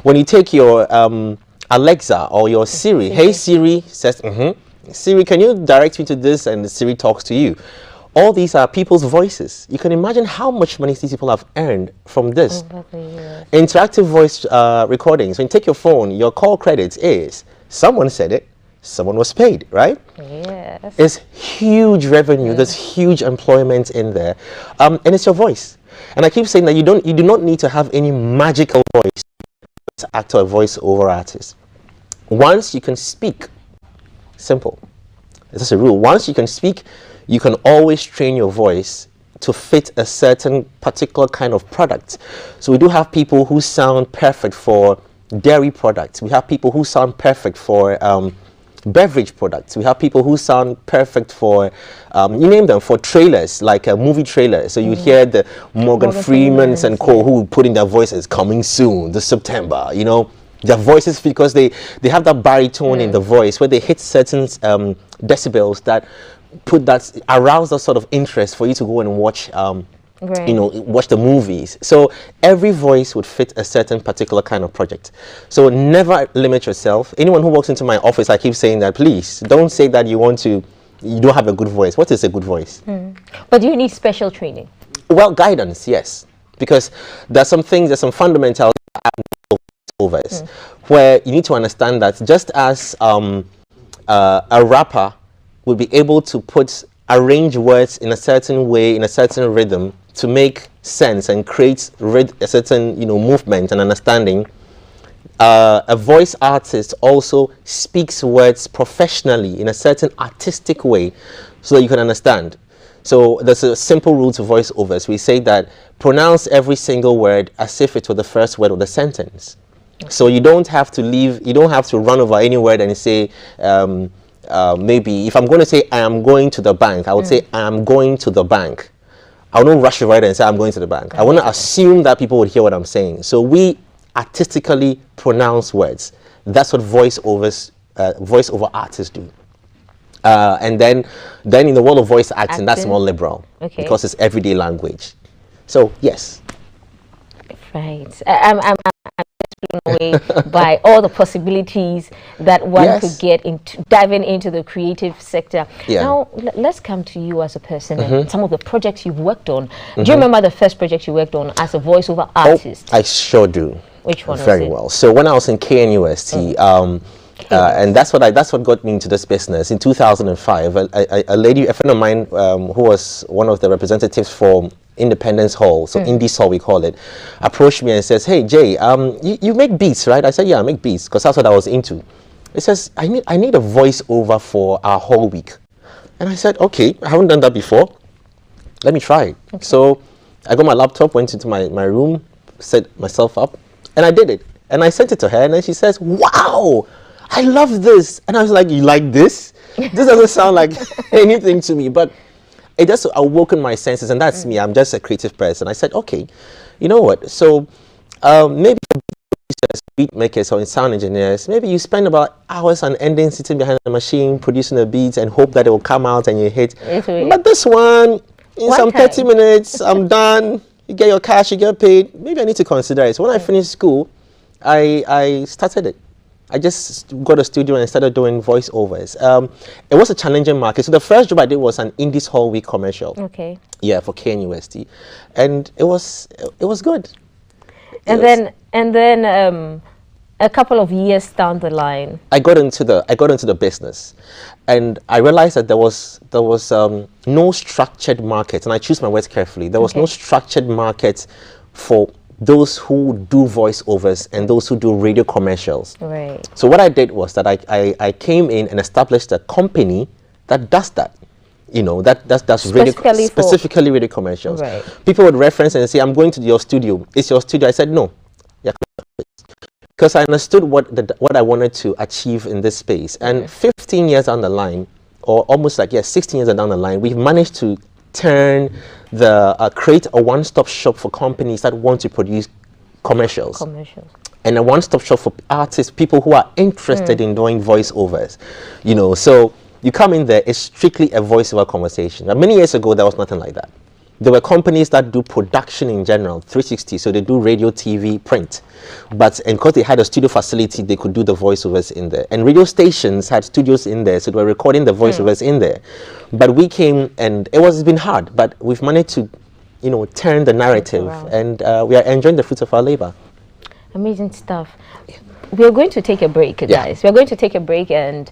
When you take your Alexa or your Siri, hey Siri, says, Siri, can you direct me to this? And Siri talks to you. All these are people's voices. You can imagine how much money these people have earned from this. Interactive voice recordings. When you take your phone, your call credits is, someone said it, someone was paid, right? Yes. It's huge revenue. There's huge employment in there, and it's your voice. And I keep saying that you do not need to have any magical voice to act or a voice-over artist. Once you can speak, simple. It's a rule. Once you can speak, you can always train your voice to fit a certain particular kind of product. So we do have people who sound perfect for dairy products. We have people who sound perfect for beverage products. We have people who sound perfect for, you name them, for trailers, like a movie trailer. So you hear the Morgan Freemans and co who put in their voices, coming soon, this September, you know. Their voices, because they have that baritone in the voice where they hit certain decibels that arouse that sort of interest for you to go and watch you know, watch the movies. So every voice would fit a certain particular kind of project. So never limit yourself. Anyone who walks into my office, I keep saying that, please don't say that you don't have a good voice. What is a good voice? But do you need special training? Well, guidance, yes, because there's some fundamental voiceovers where you need to understand that just as a rapper will be able to arrange words in a certain way, in a certain rhythm, to make sense and create a certain, you know, movement and understanding. A voice artist also speaks words professionally in a certain artistic way so that you can understand. So there's a simple rule to voiceovers. We say that pronounce every single word as if it were the first word of the sentence. So you don't have to run over any word and say, maybe if I'm going to say I am going to the bank, I would say I am going to the bank. I will not rush over it and say I'm going to the bank. I want to assume that people would hear what I'm saying. So we artistically pronounce words. That's what voiceover artists do. And then in the world of voice acting, that's more liberal because it's everyday language. So yes. Right. I'm blown away by all the possibilities that one could get into diving into the creative sector. Now let's come to you as a person and some of the projects you've worked on. Do you remember the first project you worked on as a voiceover artist? I sure do. Which one? Very well. So when I was in KNUST, and that's what got me into this business. In 2005, a friend of mine who was one of the representatives for Independence Hall, so Indies Hall we call it, approached me and says, "Hey Jay, you make beats, right?" I said, "Yeah, I make beats," because that's what I was into. He says, I need a voiceover for our whole week," and I said, "Okay, I haven't done that before. Let me try it." So I got my laptop, went into my room, set myself up, and I did it. And I sent it to her, and then she says, "Wow, I love this." And I was like, "You like this? This doesn't sound like anything to me," but it just awoken my senses, and that's me. I'm just a creative person. I said, okay, you know what? So maybe beat makers or sound engineers, maybe you spend about hours on ending sitting behind a machine, producing a beat, and hope that it will come out and you hit. But this one, in some 30 minutes, I'm done. You get your cash, you get paid. Maybe I need to consider it. So when I finished school, I started it. I just got a studio and started doing voiceovers. It was a challenging market. So the first job I did was an Indies Hall Week commercial. Okay. Yeah, for KNUST, and it was good. And then a couple of years down the line, I got into the business, and I realized that there was no structured market, and I choose my words carefully. There was no structured market for those who do voiceovers and those who do radio commercials. Right. So what I did was that I came in and established a company that does that. You know, that's specifically radio commercials. Right. People would reference and say, I'm going to your studio. It's your studio. I said, no. Because I understood what I wanted to achieve in this space. And 15 years down the line, or almost like, 16 years down the line, we've managed to create a one-stop shop for companies that want to produce commercials. And a one-stop shop for artists, people who are interested in doing voiceovers. You know, so you come in there, it's strictly a voiceover conversation. But many years ago, there was nothing like that. There were companies that do production in general, 360, so they do radio, TV, print. But because they had a studio facility, they could do the voiceovers in there. And radio stations had studios in there, so they were recording the voiceovers in there. But we came, and it's been hard, but we've managed to, you know, turn the narrative, and we are enjoying the fruits of our labor. Amazing stuff. We are going to take a break, guys. We are going to take a break, and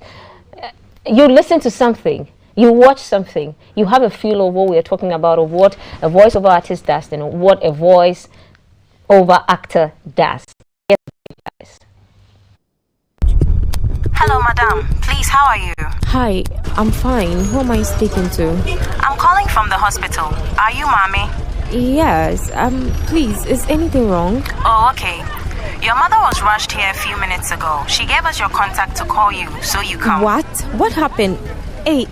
you listen to something. You watch something, you have a feel of what we are talking about, of what a voiceover artist does and what a voiceover actor does. Yes, guys. Hello, madam. Please, how are you? Hi, I'm fine. Who am I speaking to? I'm calling from the hospital. Are you mommy? Yes. Please, is anything wrong? Oh, okay. Your mother was rushed here a few minutes ago. She gave us your contact to call you, so you come. What? What happened? Hey,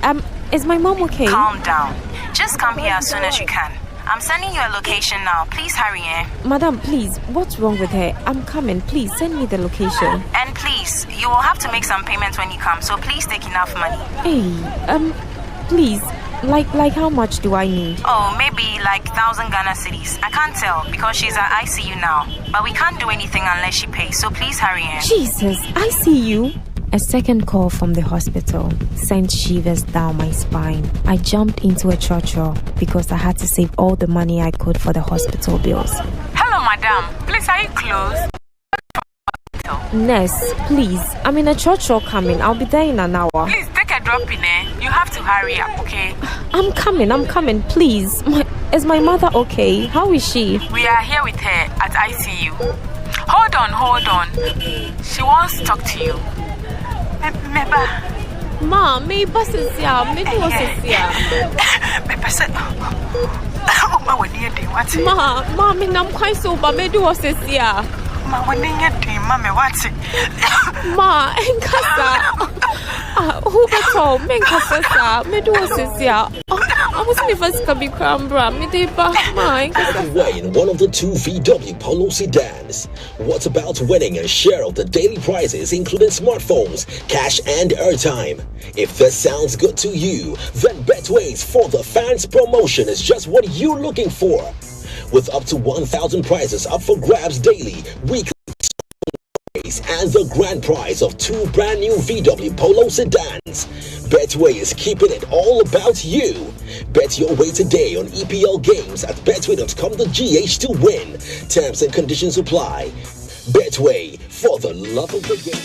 is my mom okay? Calm down. Just come here as soon as you can. I'm sending you a location now. Please hurry, Madam, please, what's wrong with her? I'm coming. Please, send me the location. And please, you will have to make some payments when you come, so please take enough money. Hey, please, like how much do I need? Oh, maybe like 1,000 Ghana cedis. I can't tell because she's at ICU now. But we can't do anything unless she pays, so please hurry, Jesus, ICU? A second call from the hospital sent shivers down my spine. I jumped into a church because I had to save all the money I could for the hospital bills. Hello, madam. Please, are you close? Nurse, please. I'm in a church coming. I'll be there in an hour. Please take a drop in there. You have to hurry up, okay? I'm coming, please. Is my mother okay? How is she? We are here with her at ICU. Hold on. She wants to talk to you. Ma, me bus is here. Me do was here. Ma, me nam quite sober. Me do was here. Ma, when you do, Mama, what's it? Ma, en casa. Who better? Me en casa. Me do was here. I was me first can be crambra. Me de ba ma en casa. In one of the two VW Polo sedans. What's about winning a share of the daily prizes, including smartphones, cash, and airtime? If this sounds good to you, then Betway's For the Fans promotion is just what you're looking for. With up to 1,000 prizes up for grabs daily, weekly, and the grand prize of 2 brand new VW Polo sedans. Betway is keeping it all about you. Bet your way today on EPL games at betway.com.gh to win. Terms and conditions apply. Betway, for the love of the game.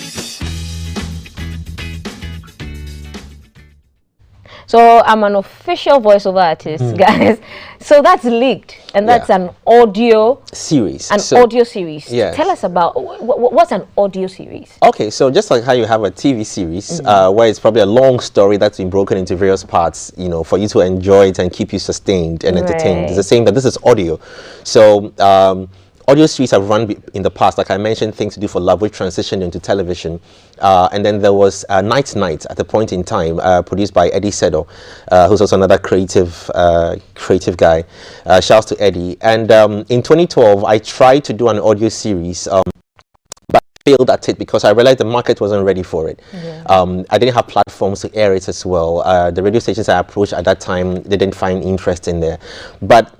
So I'm an official voiceover artist, guys. So that's leaked, and that's an audio series. Audio series. Yes. Tell us about what's an audio series. Okay, so just like how you have a TV series, where it's probably a long story that's been broken into various parts, you know, for you to enjoy it and keep you sustained and entertained. It's the same, but this is audio. So audio series have run in the past, like I mentioned, Things to Do for Love, which transitioned into television. And then there was Night at a point in time, produced by Eddie Sedo, who's also another creative guy. Shouts to Eddie. And in 2012, I tried to do an audio series, but failed at it because I realized the market wasn't ready for it. I didn't have platforms to air it as well. The radio stations I approached at that time, they didn't find interest in there. But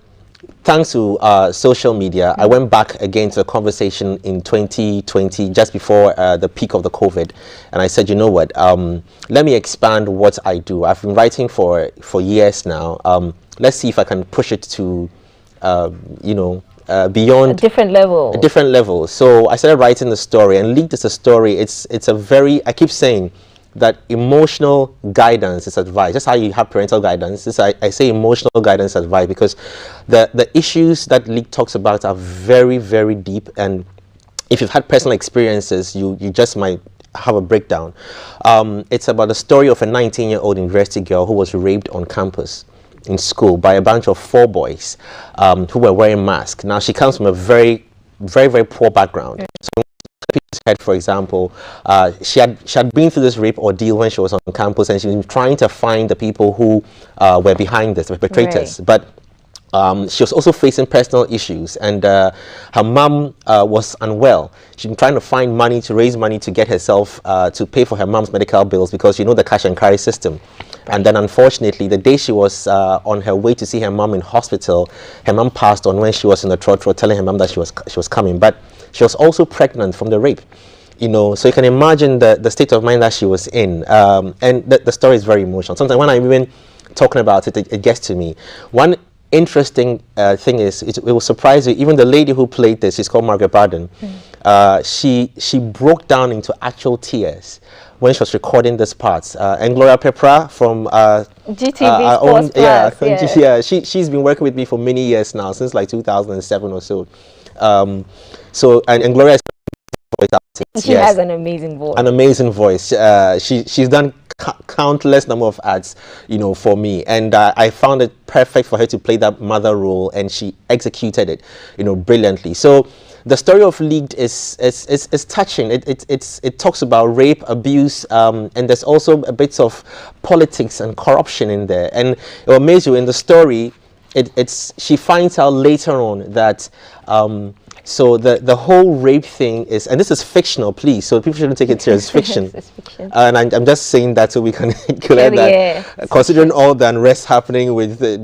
thanks to social media, I went back again to a conversation in 2020, just before the peak of the COVID, and I said, you know what, let me expand what I do. I've been writing for years now. Let's see if I can push it to, beyond a different level. So I started writing the story, and Leaked is a story. It's a very, I keep saying, that emotional guidance is advised. Just how you have parental guidance, I say emotional guidance advice, because the issues that League talks about are very, very deep, and if you've had personal experiences, you just might have a breakdown. It's about the story of a 19-year-old university girl who was raped on campus in school by a bunch of 4 boys who were wearing masks. Now, she comes from a very, very, very poor background. So, head, for example, she had been through this rape ordeal when she was on campus, and she was trying to find the people who were behind this, the perpetrators. Right. But she was also facing personal issues, and her mom was unwell. She'd been trying to find money, to raise money to get herself to pay for her mom's medical bills, because you know the cash and carry system. Right. And then unfortunately, the day she was on her way to see her mom in hospital, her mom passed on when she was in the trotro, telling her mom that she was coming. But she was also pregnant from the rape. You know, so you can imagine the state of mind that she was in. And the story is very emotional. Sometimes when I'm even talking about it, it gets to me. One interesting thing is, it will surprise you, even the lady who played this, she's called Margaret Barden. She broke down into actual tears when she was recording this part. And Gloria Pepra from GTV she's been working with me for many years now, since like 2007 or so. And Gloria is she has an amazing voice. An amazing voice. She's done countless number of ads, you know, for me, and I found it perfect for her to play that mother role, and she executed it, you know, brilliantly. So the story of Leagued is touching. It talks about rape, abuse, and there's also a bit of politics and corruption in there. And it will amaze you in the story. She finds out later on that so the whole rape thing is, and this is fictional, please, so people shouldn't take it serious. It's fiction. It's fiction. And I'm just saying that so we can clear that. Considering all the unrest happening with the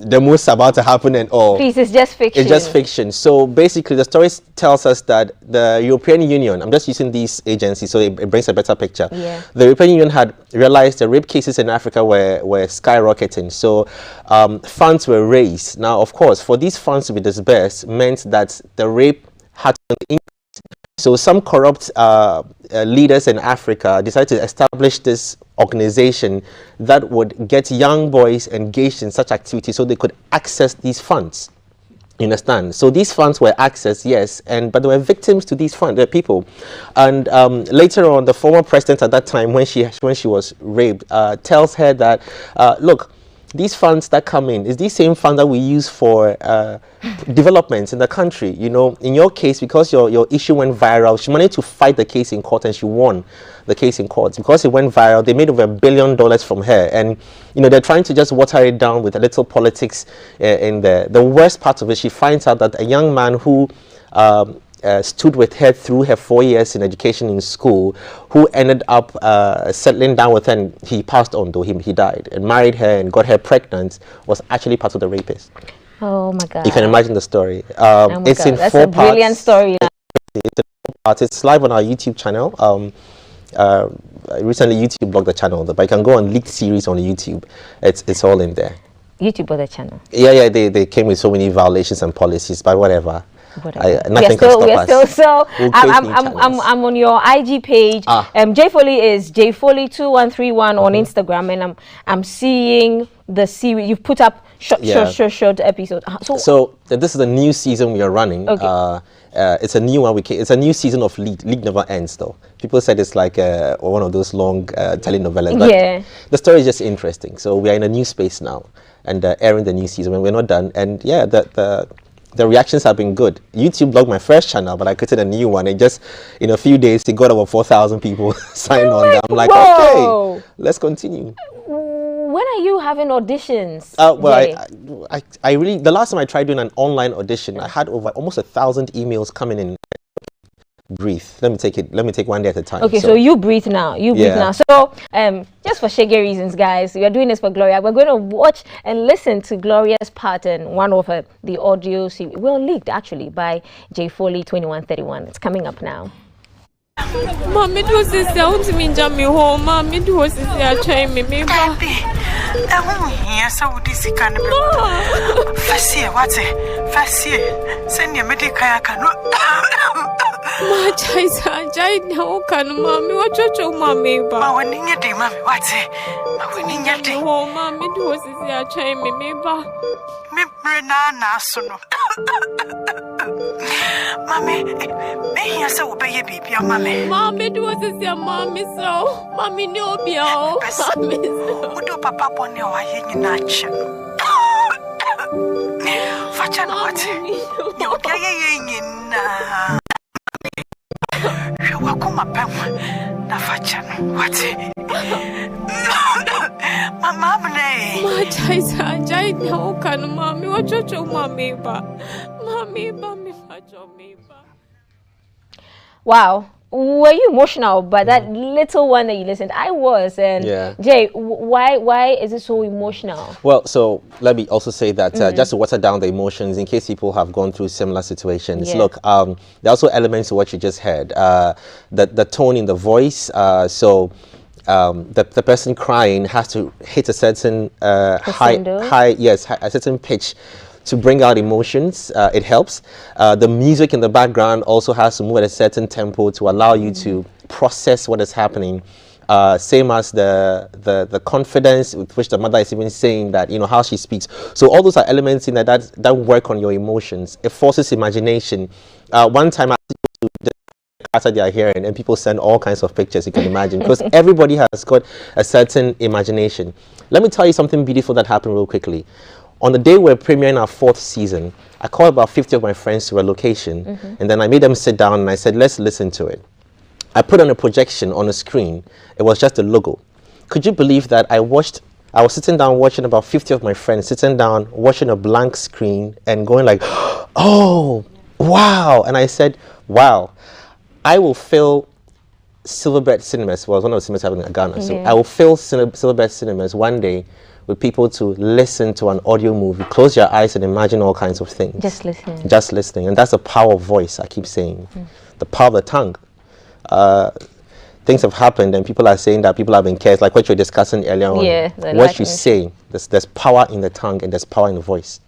demos about to happen and all. Please, it's just fiction. It's just fiction. So basically, the story tells us that the European Union, I'm just using these agencies so it brings a better picture. Yeah. The European Union had realized the rape cases in Africa were skyrocketing. So funds were raised. Now, of course, for these funds to be disbursed meant that the rape had to increase. So some corrupt leaders in Africa decided to establish this organization that would get young boys engaged in such activities so they could access these funds. You understand? So these funds were accessed, yes, but there were victims to these funds, the people. And later on, the former president at that time, when she was raped, tells her that, look, these funds that come in is these same funds that we use for developments in the country. You know, in your case, because your issue went viral, she managed to fight the case in court, and she won the case in court. Because it went viral, they made over $1 billion from her. And, you know, they're trying to just water it down with a little politics in there. The worst part of it, she finds out that a young man who stood with her through her 4 years in education in school, who ended up settling down with her, and he passed on, though he died, and married her and got her pregnant, was actually part of the rapist. Oh my God. You can imagine the story. It's in 4 parts. That's a brilliant story. It's live on our YouTube channel. Recently YouTube blocked the channel, but you can go on Leaked series on YouTube. It's all in there. YouTube or the channel? Yeah, they came with so many violations and policies, but whatever. Nothing can stop us. So I'm on your IG page. J Foley is jfoley2131 on Instagram, and I'm seeing the series you've put up. Short episode. So this is the new season we are running. Okay. It's a new one. It's a new season of League. League never ends, though. People said it's like one of those long telenovelas. But the story is just interesting. So we are in a new space now, and airing the new season. When we're not done, and yeah, the reactions have been good. YouTube blocked my first channel, but I created a new one. And just in a few days, it got over 4,000 people signed on there. I'm like, okay, let's continue. When are you having auditions? I really, the last time I tried doing an online audition, I had over almost 1,000 emails coming in. Breathe. Let me take one day at a time. Okay, so you breathe now. You breathe now. So, just for shaggy reasons, guys, we are doing this for Gloria. We're going to watch and listen to Gloria's part in one of the audio series. Well, leaked actually by J Foley 2131. It's coming up now. Mommy, it was this sound to me, Jammy home. Mommy, it was this trying me. Yes, I would this kind of Fassia, what's it? Fassia, send your medical. Machaisa, Jai no can, Mammy, what your mammy, but when in your day, Mammy, what's it? When in your day, oh, Mammy, was your chain, me, ba. Me, Brena, Sono. Mammy, me here so baby, your mammy. Mammy, was your mammy so? Mammy, no, be all. What do Papa want you are in action? Fachan, what? You're getting in. You walk on my pam. Na Fachan, what? My mamma, Machaisa, Jai no can, Mammy, what your mammy, ba. Mammy, Mammy, me. Wow. Were you emotional by that little one that you listened? I was. And Jay, why is it so emotional? Well, so let me also say that just to water down the emotions in case people have gone through similar situations. Look, there are also elements to what you just heard. The tone in the voice. So the person crying has to hit a certain a certain pitch to bring out emotions. It helps. The music in the background also has to move at a certain tempo to allow you to process what is happening. Same as the confidence with which the mother is even saying that, you know, how she speaks. So all those are elements in that work on your emotions. It forces imagination. One time I after their hearing, and people send all kinds of pictures, you can imagine, because everybody has got a certain imagination. Let me tell you something beautiful that happened real quickly. On the day we're premiering our 4th season, I called about 50 of my friends to a location, and then I made them sit down and I said, let's listen to it. I put on a projection on a screen. It was just a logo. Could you believe that I was sitting down watching about 50 of my friends sitting down watching a blank screen and going like, oh, wow. And I said, wow, I will fill Silverbird Cinemas. Well, one of the cinemas having a Ghana. So I will fill Silverbird Cinemas one day with people to listen to an audio movie. Close your eyes and imagine all kinds of things. Just listening. Just listening. And that's the power of voice, I keep saying. The power of the tongue. Things have happened and people are saying that people have been cursed, like what you were discussing earlier on. What you say, there's power in the tongue and there's power in the voice.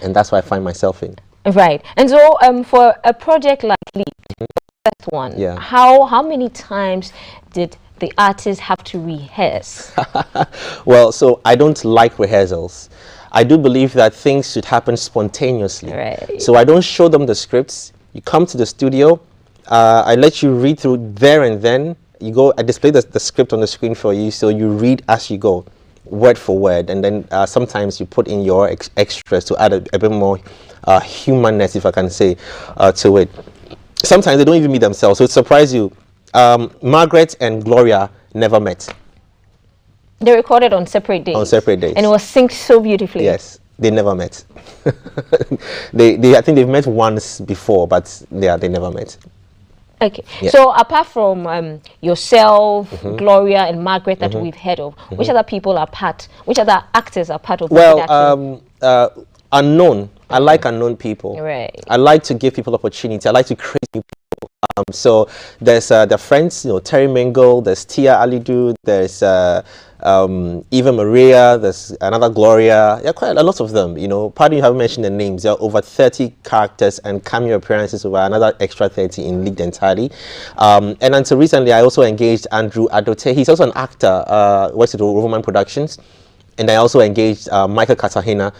And that's what I find myself in. Right. And so for a project like Lead, the first one, how many times did the artists have to rehearse? Well, so I don't like rehearsals. I do believe that things should happen spontaneously. Right. So I don't show them the scripts. You come to the studio, I let you read through there and then. You go, I display the script on the screen for you, so you read as you go, word for word, and then sometimes you put in your extras to add a bit more humanness, if I can say, to it. Sometimes they don't even meet themselves, so it surprises you. Margaret and Gloria never met. They recorded on separate days. On separate days. And it was synced so beautifully. Yes, they never met. I think they've met once before, but they never met. Okay. Yeah. So apart from yourself, Gloria and Margaret that we've heard of, which other people are part, which other actors are part of the production? Unknown. I like unknown people. Right. I like to give people opportunity. I like to create new people. So there's the friends, you know, Terry Mingle, there's Tia Alidu, there's Eva Maria, there's another Gloria. Yeah, quite a lot of them, you know. Pardon you haven't mentioned the names. There are over 30 characters and cameo appearances, over another extra 30 in League entirely. And until recently, I also engaged Andrew Adote. He's also an actor, works at Roverman Productions. And I also engaged Michael Katahina,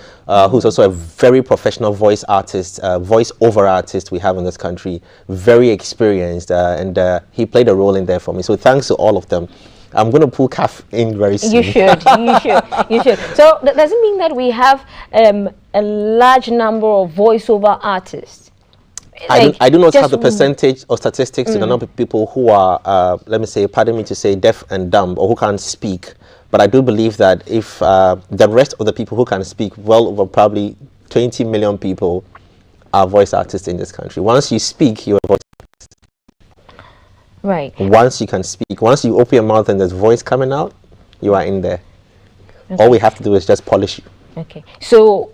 who's also a very professional voice artist, voice-over artist we have in this country, very experienced, and he played a role in there for me. So thanks to all of them. I'm going to pull Kaf in very soon. You should, you should. So does it mean that we have a large number of voice-over artists? Like I do not have the percentage or statistics to the number of people who are, let me say, pardon me to say, deaf and dumb, or who can't speak. But I do believe that if the rest of the people who can speak, well over probably 20 million people are voice artists in this country. Once you speak, you're a voice artist. Right. Once you can speak, once you open your mouth and there's voice coming out, you are in there. Okay. All we have to do is just polish you. Okay. So,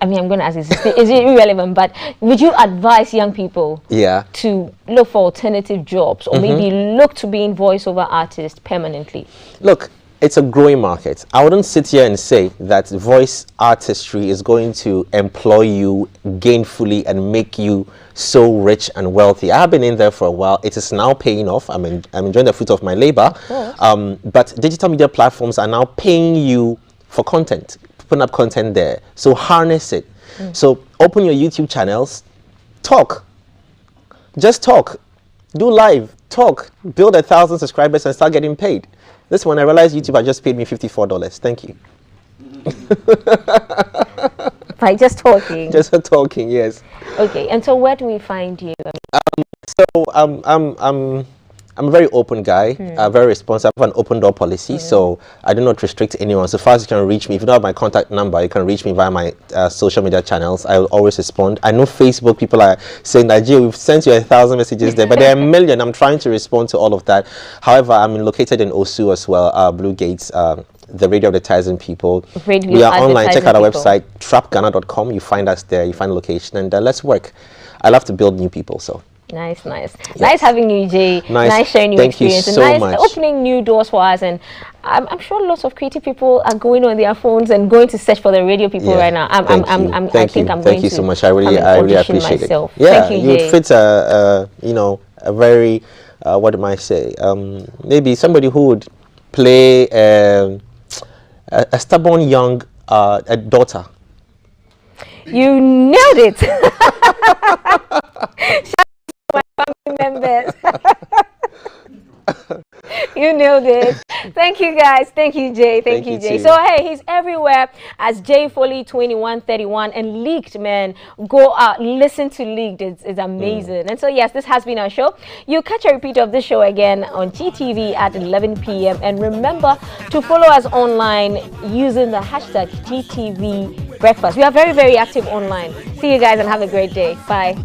I mean, I'm going to ask this, is it irrelevant, but would you advise young people to look for alternative jobs or maybe look to being voiceover artists permanently? Look, it's a growing market. I wouldn't sit here and say that voice artistry is going to employ you gainfully and make you so rich and wealthy. I have been in there for a while. It is now paying off. I'm enjoying the fruit of my labor. But digital media platforms are now paying you for content, putting up content there. So harness it. So open your YouTube channels, talk. Just talk. Do live, talk. Build 1,000 subscribers and start getting paid. This one, I realized YouTube had just paid me $54. Thank you. By just talking? Just talking, yes. Okay, and so where do we find you? I'm a very open guy, very responsive. I have an open door policy, so I do not restrict anyone. So far as you can reach me, if you don't have my contact number, you can reach me via my social media channels. I will always respond. I know Facebook people are saying that, Jay, we've sent you 1,000 messages there, but there are a million. I'm trying to respond to all of that. However, I'm located in Osu as well, Blue Gates, the radio advertising people. We are online. Check out our website, trapghana.com. You find us there. You find the location, and let's work. I love to build new people, so. Nice. Nice having you, Jay. Nice sharing your experience. Thank you so much. Opening new doors for us. And I'm sure lots of creative people are going on their phones and going to search for the radio people right now. Thank you so much. I really appreciate myself. it. Yeah, Thank you, Jay. You'd fit a very what am I say? Maybe somebody who would play a stubborn young daughter. You nailed it. My family members. You nailed it. Thank you, guys. Thank you, Jay. Thank you, Jay. So, hey, he's everywhere as Jay Foley 2131 and Leaked, man. Go out, listen to Leaked. It's amazing. And so, yes, this has been our show. You'll catch a repeat of this show again on GTV at 11 p.m. And remember to follow us online using the hashtag GTV Breakfast. We are very, very active online. See you guys and have a great day. Bye.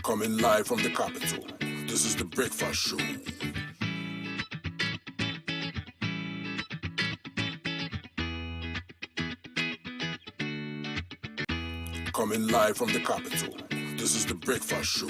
Coming live from the capital, this is the Breakfast Show. Coming live from the capital, this is the Breakfast Show.